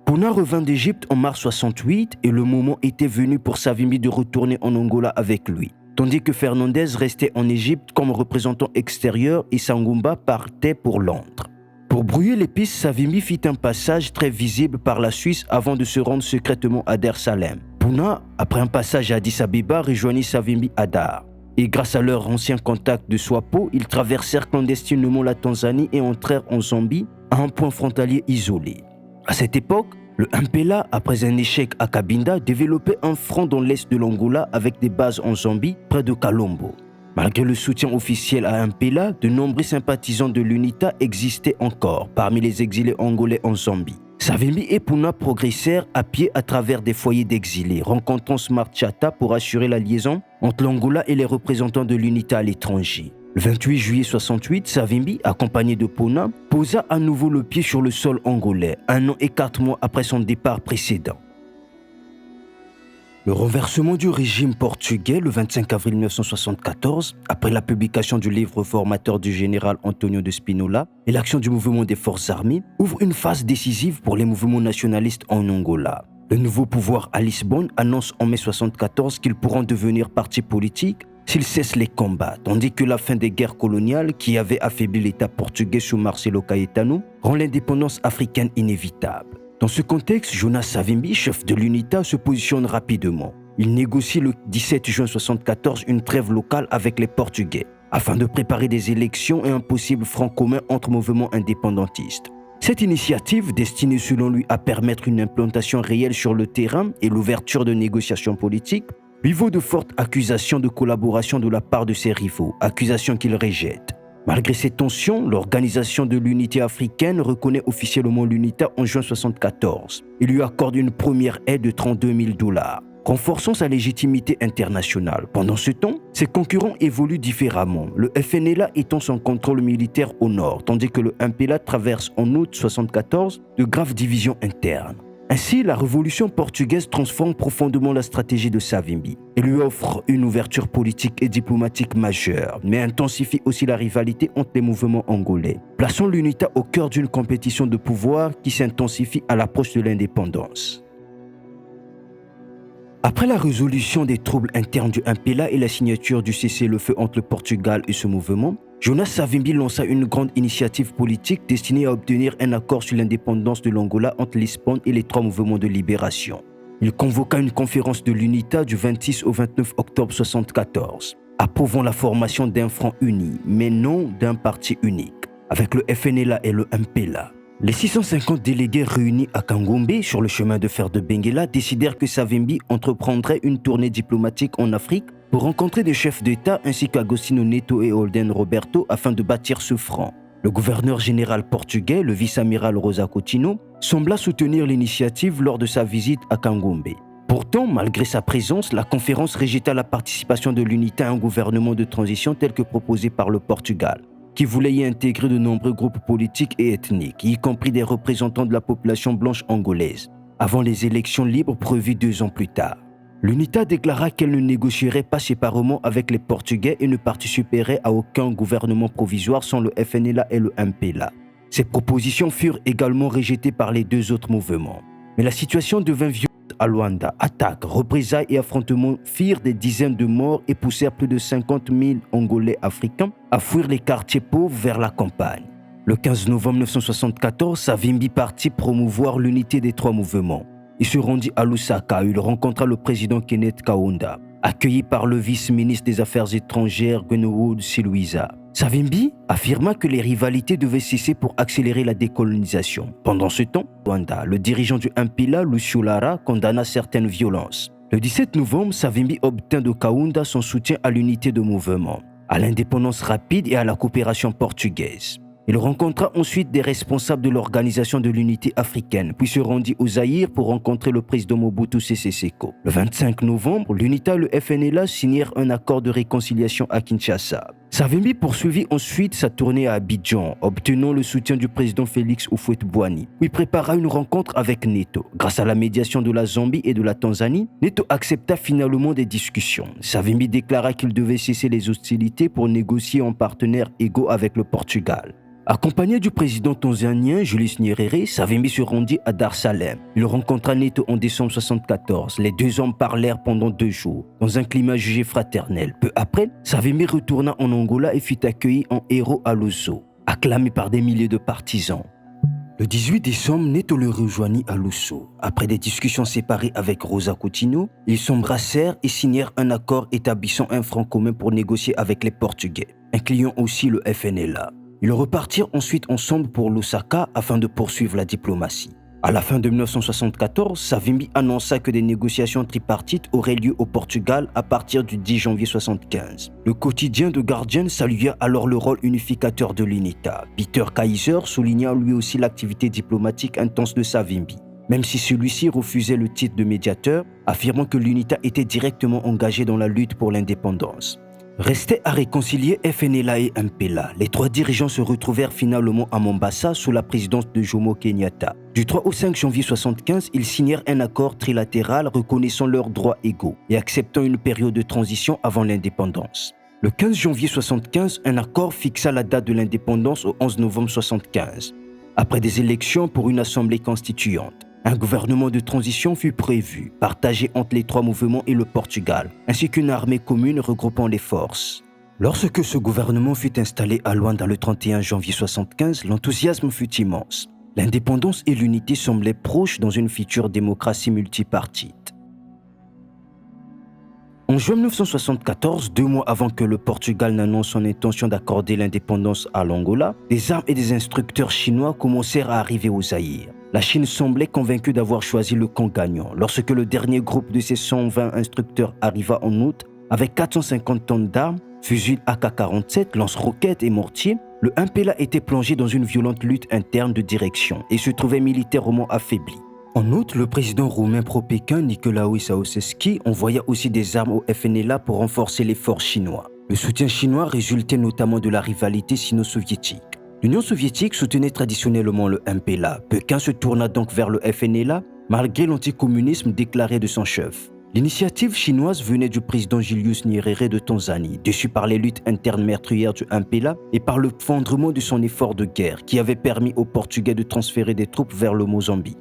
[SPEAKER 3] Puna revint d'Égypte en mars 68 et le moment était venu pour Savimbi de retourner en Angola avec lui, tandis que Fernandez restait en Égypte comme représentant extérieur et Sangumba partait pour Londres. Pour brouiller les pistes, Savimbi fit un passage très visible par la Suisse avant de se rendre secrètement à Dar Salem. Puna, après un passage à Addis Abeba, rejoignit Savimbi à Dar. Et grâce à leur ancien contact de Swapo, ils traversèrent clandestinement la Tanzanie et entrèrent en Zambie, à un point frontalier isolé. À cette époque, le MPLA, après un échec à Cabinda, développait un front dans l'est de l'Angola avec des bases en Zambie, près de Kalombo. Malgré le soutien officiel à MPLA, de nombreux sympathisants de l'UNITA existaient encore parmi les exilés angolais en Zambie. Savimbi et Puna progressèrent à pied à travers des foyers d'exilés, rencontrant Smart Chatta pour assurer la liaison entre l'Angola et les représentants de l'UNITA à l'étranger. Le 28 juillet 68, Savimbi, accompagné de Puna, posa à nouveau le pied sur le sol angolais, 1 an et 4 mois après son départ précédent. Le renversement du régime portugais le 25 avril 1974, après la publication du livre formateur du général Antonio de Spinola et l'action du mouvement des forces armées, ouvre une phase décisive pour les mouvements nationalistes en Angola. Le nouveau pouvoir à Lisbonne annonce en mai 1974 qu'ils pourront devenir partis politiques s'ils cessent les combats, tandis que la fin des guerres coloniales qui avaient affaibli l'État portugais sous Marcelo Caetano rend l'indépendance africaine inévitable. Dans ce contexte, Jonas Savimbi, chef de l'UNITA, se positionne rapidement. Il négocie le 17 juin 1974 une trêve locale avec les Portugais, afin de préparer des élections et un possible front commun entre mouvements indépendantistes. Cette initiative, destinée selon lui à permettre une implantation réelle sur le terrain et l'ouverture de négociations politiques, lui vaut de fortes accusations de collaboration de la part de ses rivaux, accusations qu'il rejette. Malgré ces tensions, l'Organisation de l'Unité africaine reconnaît officiellement l'UNITA en juin 1974 et lui accorde une première aide de $32,000, renforçant sa légitimité internationale. Pendant ce temps, ses concurrents évoluent différemment, le FNLA étant son contrôle militaire au nord, tandis que le MPLA traverse en août 1974 de graves divisions internes. Ainsi, la révolution portugaise transforme profondément la stratégie de Savimbi et lui offre une ouverture politique et diplomatique majeure, mais intensifie aussi la rivalité entre les mouvements angolais, plaçant l'UNITA au cœur d'une compétition de pouvoir qui s'intensifie à l'approche de l'indépendance. Après la résolution des troubles internes du MPLA et la signature du cessez-le-feu entre le Portugal et ce mouvement, Jonas Savimbi lança une grande initiative politique destinée à obtenir un accord sur l'indépendance de l'Angola entre Lisbonne et les 3 mouvements de libération. Il convoqua une conférence de l'UNITA du 26 au 29 octobre 1974, approuvant la formation d'un front uni, mais non d'un parti unique, avec le FNLA et le MPLA. Les 650 délégués réunis à Kangombe sur le chemin de fer de Benguela décidèrent que Savimbi entreprendrait une tournée diplomatique en Afrique pour rencontrer des chefs d'État ainsi qu'Agostinho Neto et Holden Roberto afin de bâtir ce front. Le gouverneur général portugais, le vice-amiral Rosa Coutinho, sembla soutenir l'initiative lors de sa visite à Kangombe. Pourtant, malgré sa présence, la conférence rejeta la participation de l'UNITA à un gouvernement de transition tel que proposé par le Portugal, qui voulait y intégrer de nombreux groupes politiques et ethniques, y compris des représentants de la population blanche angolaise, avant les élections libres prévues 2 ans plus tard. L'UNITA déclara qu'elle ne négocierait pas séparément avec les Portugais et ne participerait à aucun gouvernement provisoire sans le FNLA et le MPLA. Ces propositions furent également rejetées par les 2 autres mouvements. Mais la situation devint violente à Luanda. Attaques, représailles et affrontements firent des dizaines de morts et poussèrent plus de 50 000 Angolais africains à fuir les quartiers pauvres vers la campagne. Le 15 novembre 1974, Savimbi partit promouvoir l'unité des trois mouvements. Il se rendit à Lusaka où il rencontra le président Kenneth Kaunda, accueilli par le vice-ministre des Affaires étrangères Gwenwood Siluisa. Savimbi affirma que les rivalités devaient cesser pour accélérer la décolonisation. Pendant ce temps, Rwanda, le dirigeant du MPLA, Lucio Lara, condamna certaines violences. Le 17 novembre, Savimbi obtint de Kaunda son soutien à l'unité de mouvement, à l'indépendance rapide et à la coopération portugaise. Il rencontra ensuite des responsables de l'Organisation de l'Unité africaine, puis se rendit au Zaïre pour rencontrer le président Mobutu Sese Seko. Le 25 novembre, l'UNITA et le FNLA signèrent un accord de réconciliation à Kinshasa. Savimbi poursuivit ensuite sa tournée à Abidjan, obtenant le soutien du président Félix Houphouët-Boigny, où il prépara une rencontre avec Neto. Grâce à la médiation de la Zambie et de la Tanzanie, Neto accepta finalement des discussions. Savimbi déclara qu'il devait cesser les hostilités pour négocier en partenaires égaux avec le Portugal. Accompagné du président tanzanien Julius Nyerere, Savimbi se rendit à Dar es Salaam. Il rencontra Neto en décembre 1974. Les deux hommes parlèrent pendant 2 jours, dans un climat jugé fraternel. Peu après, Savimbi retourna en Angola et fut accueilli en héros à Luso, acclamé par des milliers de partisans. Le 18 décembre, Neto le rejoignit à Luso. Après des discussions séparées avec Rosa Coutinho, ils s'embrassèrent et signèrent un accord établissant un front commun pour négocier avec les Portugais, incluant aussi le FNLA. Ils repartirent ensuite ensemble pour Lusaka afin de poursuivre la diplomatie. À la fin de 1974, Savimbi annonça que des négociations tripartites auraient lieu au Portugal à partir du 10 janvier 1975. Le quotidien The Guardian salua alors le rôle unificateur de l'UNITA. Peter Kaiser souligna lui aussi l'activité diplomatique intense de Savimbi, même si celui-ci refusait le titre de médiateur, affirmant que l'UNITA était directement engagée dans la lutte pour l'indépendance. Restait à réconcilier FNLA et MPLA. Les trois dirigeants se retrouvèrent finalement à Mombasa sous la présidence de Jomo Kenyatta. Du 3 au 5 janvier 1975, ils signèrent un accord trilatéral reconnaissant leurs droits égaux et acceptant une période de transition avant l'indépendance. Le 15 janvier 1975, un accord fixa la date de l'indépendance au 11 novembre 1975. Après des élections pour une assemblée constituante, un gouvernement de transition fut prévu, partagé entre les trois mouvements et le Portugal, ainsi qu'une armée commune regroupant les forces. Lorsque ce gouvernement fut installé à Luanda le 31 janvier 1975, l'enthousiasme fut immense. L'indépendance et l'unité semblaient proches dans une future démocratie multipartite. En juin 1974, 2 mois avant que le Portugal n'annonce son intention d'accorder l'indépendance à l'Angola, des armes et des instructeurs chinois commencèrent à arriver au Zaïre. La Chine semblait convaincue d'avoir choisi le camp gagnant. Lorsque le dernier groupe de ses 120 instructeurs arriva en août, avec 450 tonnes d'armes, fusils AK-47, lance-roquettes et mortiers, le MPLA était plongé dans une violente lutte interne de direction et se trouvait militairement affaibli. En outre, le président roumain pro-Pékin Nicolae Ceausescu envoya aussi des armes au FNLA pour renforcer les forces chinois. Le soutien chinois résultait notamment de la rivalité sino-soviétique. L'Union soviétique soutenait traditionnellement le MPLA. Pékin se tourna donc vers le FNLA malgré l'anticommunisme déclaré de son chef. L'initiative chinoise venait du président Julius Nyerere de Tanzanie, déçu par les luttes internes meurtrières du MPLA et par le fondement de son effort de guerre qui avait permis aux Portugais de transférer des troupes vers le Mozambique.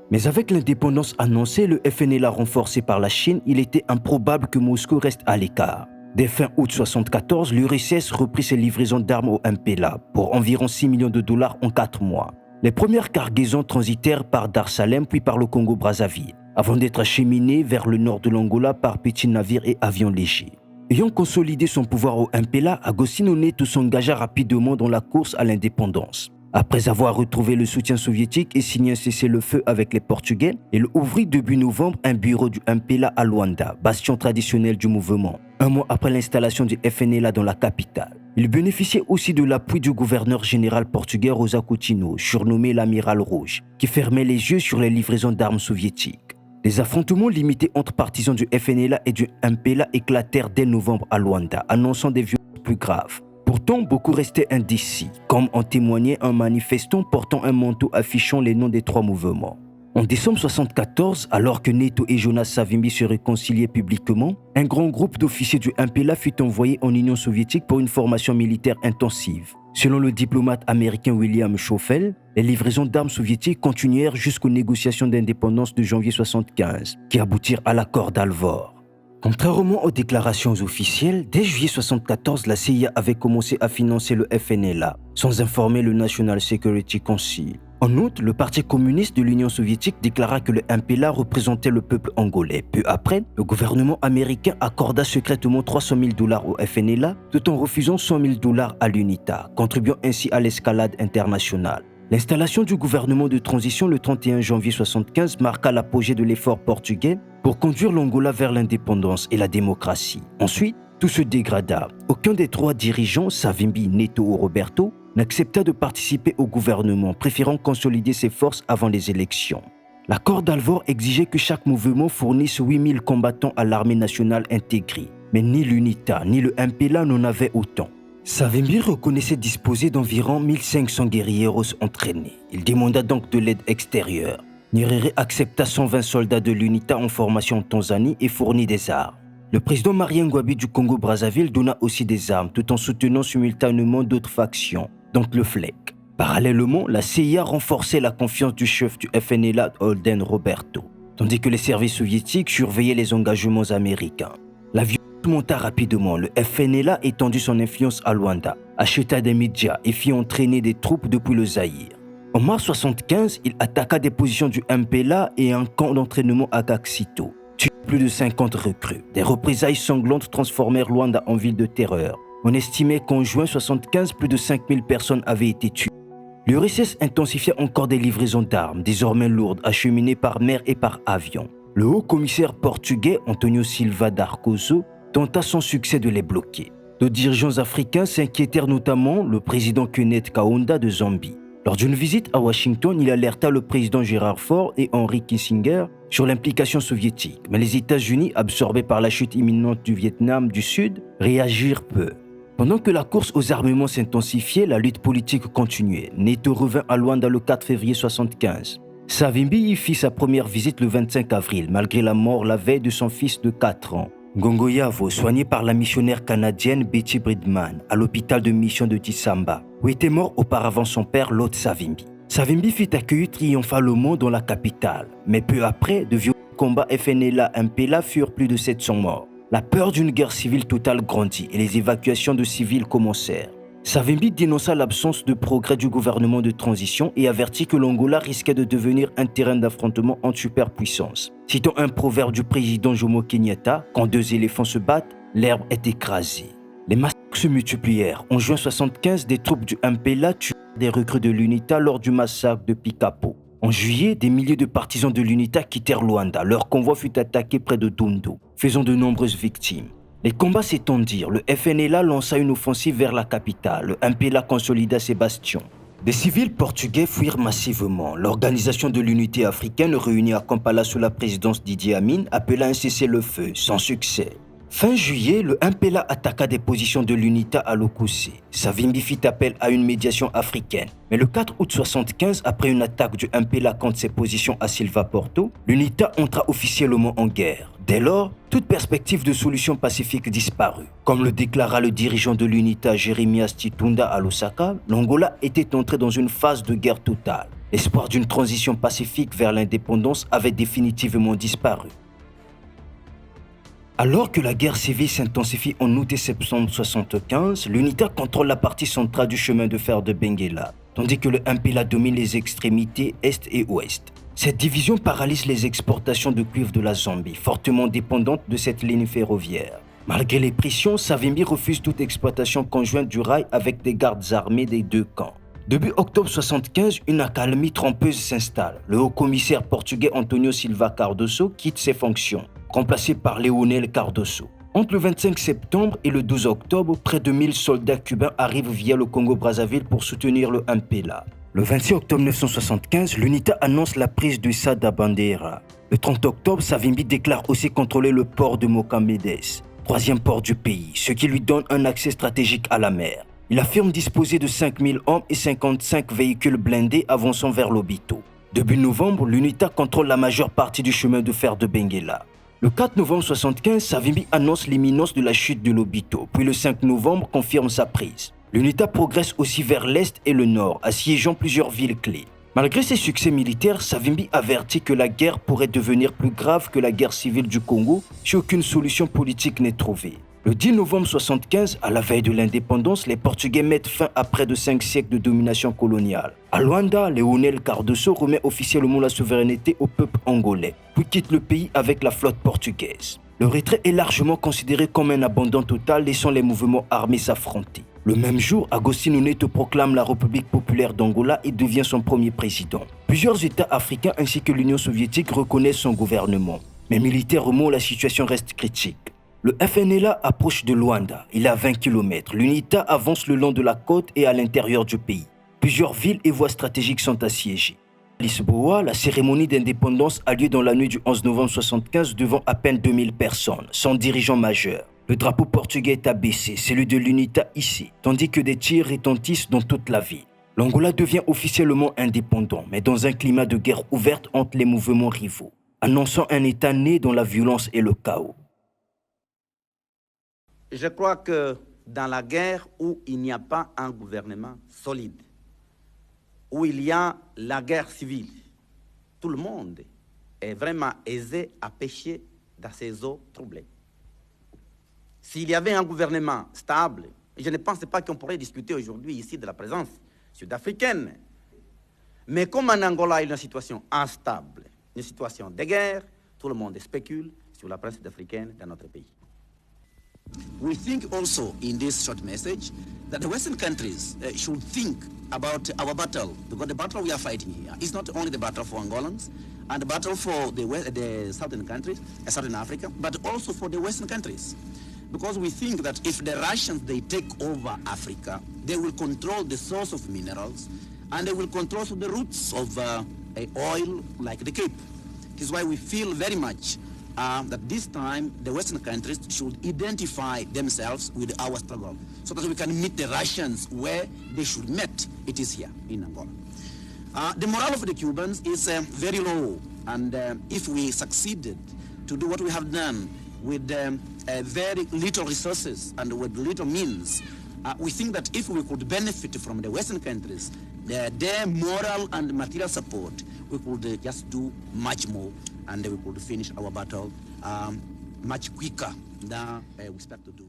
[SPEAKER 3] Mais avec l'indépendance annoncée, le FNLA renforcé par la Chine, il était improbable que Moscou reste à l'écart. Dès fin août 1974, l'URSS reprit ses livraisons d'armes au MPLA pour environ 6 millions de dollars en 4 mois. Les premières cargaisons transitèrent par Dar es Salaam puis par le Congo-Brazzaville, avant d'être acheminées vers le nord de l'Angola par petits navires et avions légers. Ayant consolidé son pouvoir au MPLA, Agostinho Neto s'engagea rapidement dans la course à l'indépendance. Après avoir retrouvé le soutien soviétique et signé un cessez-le-feu avec les Portugais, il ouvrit début novembre un bureau du MPLA à Luanda, bastion traditionnel du mouvement, 1 mois après l'installation du FNLA dans la capitale. Il bénéficiait aussi de l'appui du gouverneur général portugais Rosa Coutinho, surnommé l'Amiral Rouge, qui fermait les yeux sur les livraisons d'armes soviétiques. Les affrontements limités entre partisans du FNLA et du MPLA éclatèrent dès novembre à Luanda, annonçant des violences plus graves. Pourtant, beaucoup restaient indécis, comme en témoignait un manifestant portant un manteau affichant les noms des 3 mouvements. En décembre 1974, alors que Neto et Jonas Savimbi se réconciliaient publiquement, un grand groupe d'officiers du MPLA fut envoyé en Union soviétique pour une formation militaire intensive. Selon le diplomate américain William Schoffel, les livraisons d'armes soviétiques continuèrent jusqu'aux négociations d'indépendance de janvier 1975, qui aboutirent à l'accord d'Alvor. Contrairement aux déclarations officielles, dès juillet 1974, la CIA avait commencé à financer le FNLA, sans informer le National Security Council. En outre, le Parti communiste de l'Union soviétique déclara que le MPLA représentait le peuple angolais. Peu après, le gouvernement américain accorda secrètement $300 000 au FNLA, tout en refusant $100 000 à l'UNITA, contribuant ainsi à l'escalade internationale. L'installation du gouvernement de transition le 31 janvier 1975 marqua l'apogée de l'effort portugais pour conduire l'Angola vers l'indépendance et la démocratie. Ensuite, tout se dégrada. Aucun des trois dirigeants, Savimbi, Neto ou Roberto, n'accepta de participer au gouvernement, préférant consolider ses forces avant les élections. L'accord d'Alvor exigeait que chaque mouvement fournisse 8000 combattants à l'armée nationale intégrée. Mais ni l'UNITA ni le MPLA n'en avaient autant. Savimbi reconnaissait disposer d'environ 1500 guerrilleros entraînés. Il demanda donc de l'aide extérieure. Nyerere accepta 120 soldats de l'UNITA en formation en Tanzanie et fournit des armes. Le président Marien Ngouabi du Congo-Brazzaville donna aussi des armes tout en soutenant simultanément d'autres factions, donc le FLEC. Parallèlement, la CIA renforçait la confiance du chef du FNLA, Holden Roberto, tandis que les services soviétiques surveillaient les engagements américains. La violence monta rapidement, le FNLA étendit son influence à Luanda, acheta des médias et fit entraîner des troupes depuis le Zaïre. En mars 1975, il attaqua des positions du MPLA et un camp d'entraînement à Gaxito, tuant plus de 50 recrues. Des représailles sanglantes transformèrent Luanda en ville de terreur. On estimait qu'en juin 1975, plus de 5000 personnes avaient été tuées. L'URSS intensifiait encore des livraisons d'armes, désormais lourdes, acheminées par mer et par avion. Le haut-commissaire portugais Antonio Silva d'Arcoso tenta sans succès de les bloquer. D'autres dirigeants africains s'inquiétèrent, notamment le président Kenneth Kaunda de Zambie. Lors d'une visite à Washington, il alerta le président Gerald Ford et Henry Kissinger sur l'implication soviétique. Mais les États-Unis, absorbés par la chute imminente du Vietnam du Sud, réagirent peu. Pendant que la course aux armements s'intensifiait, la lutte politique continuait. Neto revint à Luanda le 4 février 1975. Savimbi y fit sa première visite le 25 avril, malgré la mort la veille de son fils de 4 ans. Ngongoyavo, soigné par la missionnaire canadienne Betty Bridman à l'hôpital de mission de Tisamba, où était mort auparavant son père, Lord Savimbi. Savimbi fut accueilli triomphalement dans la capitale, mais peu après, de violents combats FNLA-MPLA furent plus de 700 morts. La peur d'une guerre civile totale grandit et les évacuations de civils commencèrent. Savimbi dénonça l'absence de progrès du gouvernement de transition et avertit que l'Angola risquait de devenir un terrain d'affrontement entre superpuissances. Citant un proverbe du président Jomo Kenyatta, « Quand deux éléphants se battent, l'herbe est écrasée ». Les massacres se multiplièrent. En juin 1975, des troupes du MPLA tuèrent des recrues de l'UNITA lors du massacre de Pikapo. En juillet, des milliers de partisans de l'UNITA quittèrent Luanda. Leur convoi fut attaqué près de Dundo, faisant de nombreuses victimes. Les combats s'étendirent. Le FNLA lança une offensive vers la capitale. Le MPLA consolida ses bastions. Des civils portugais fuirent massivement. L'organisation de l'unité africaine, réunie à Kampala sous la présidence d'Idi Amin, appela un cessez-le-feu, sans succès. Fin juillet, le MPLA attaqua des positions de l'UNITA à Lokossé. Savimbi fit appel à une médiation africaine. Mais le 4 août 1975, après une attaque du MPLA contre ses positions à Silva Porto, l'UNITA entra officiellement en guerre. Dès lors, toute perspective de solution pacifique disparut. Comme le déclara le dirigeant de l'UNITA Jeremias Chitunda à Lusaka, l'Angola était entré dans une phase de guerre totale. L'espoir d'une transition pacifique vers l'indépendance avait définitivement disparu. Alors que la guerre civile s'intensifie en août et septembre 1975, l'UNITA contrôle la partie centrale du chemin de fer de Benguela, tandis que le MPLA domine les extrémités est et ouest. Cette division paralyse les exportations de cuivre de la Zambie, fortement dépendante de cette ligne ferroviaire. Malgré les pressions, Savimbi refuse toute exploitation conjointe du rail avec des gardes armés des deux camps. Début octobre 1975, une accalmie trompeuse s'installe. Le haut-commissaire portugais Antonio Silva Cardoso quitte ses fonctions, remplacé par Leonel Cardoso. Entre le 25 septembre et le 12 octobre, près de 1000 soldats cubains arrivent via le Congo-Brazzaville pour soutenir le MPLA. Le 26 octobre 1975, l'UNITA annonce la prise du Stade da Bandeira. Le 30 octobre, Savimbi déclare aussi contrôler le port de Mocamedes, troisième port du pays, ce qui lui donne un accès stratégique à la mer. Il affirme disposer de 5000 hommes et 55 véhicules blindés avançant vers Lobito. Début novembre, l'UNITA contrôle la majeure partie du chemin de fer de Benguela. Le 4 novembre 1975, Savimbi annonce l'imminence de la chute de Lobito, puis le 5 novembre confirme sa prise. L'UNITA progresse aussi vers l'est et le nord, assiégeant plusieurs villes clés. Malgré ses succès militaires, Savimbi avertit que la guerre pourrait devenir plus grave que la guerre civile du Congo si aucune solution politique n'est trouvée. Le 10 novembre 1975, à la veille de l'indépendance, les Portugais mettent fin à près de 5 siècles de domination coloniale. À Luanda, Leonel Cardoso remet officiellement la souveraineté au peuple angolais, puis quitte le pays avec la flotte portugaise. Le retrait est largement considéré comme un abandon total, laissant les mouvements armés s'affronter. Le même jour, Agostinho Neto proclame la République populaire d'Angola et devient son premier président. Plusieurs États africains ainsi que l'Union soviétique reconnaissent son gouvernement. Mais militairement, la situation reste critique. Le FNLA approche de Luanda, il est à 20 km. L'UNITA avance le long de la côte et à l'intérieur du pays. Plusieurs villes et voies stratégiques sont assiégées. À Lisboa, la cérémonie d'indépendance a lieu dans la nuit du 11 novembre 1975 devant à peine 2000 personnes, sans dirigeant majeur. Le drapeau portugais est abaissé, celui de l'UNITA ici, tandis que des tirs retentissent dans toute la ville. L'Angola devient officiellement indépendant, mais dans un climat de guerre ouverte entre les mouvements rivaux, annonçant un État né dans la violence et le chaos.
[SPEAKER 1] Je crois que dans la guerre où il n'y a pas un gouvernement solide, où il y a la guerre civile, tout le monde est vraiment aisé à pêcher dans ces eaux troublées. S'il y avait un gouvernement stable, je ne pense pas qu'on pourrait discuter aujourd'hui ici de la présence sud-africaine. Mais comme en Angola, il y a une situation instable, une situation de guerre, tout le monde spécule sur la présence sud-africaine dans notre pays.
[SPEAKER 4] We think also in this short message that the Western countries should think about our battle, because the battle we are fighting here is not only the battle for Angolans and the battle for the southern countries, southern Africa, but also for the Western countries. Because we think that if the Russians, they take over Africa, they will control the source of minerals and they will control the roots of oil like the Cape. This is why we feel very much that this time the Western countries should identify themselves with our struggle so that we can meet the Russians where they should meet. It is here in Angola. The morale of the Cubans is very low, and if we succeeded to do what we have done with very little resources and with little means, we think that if we could benefit from the Western countries, their moral and material support, we could just do much more, and we could finish our battle much quicker than we expect to do.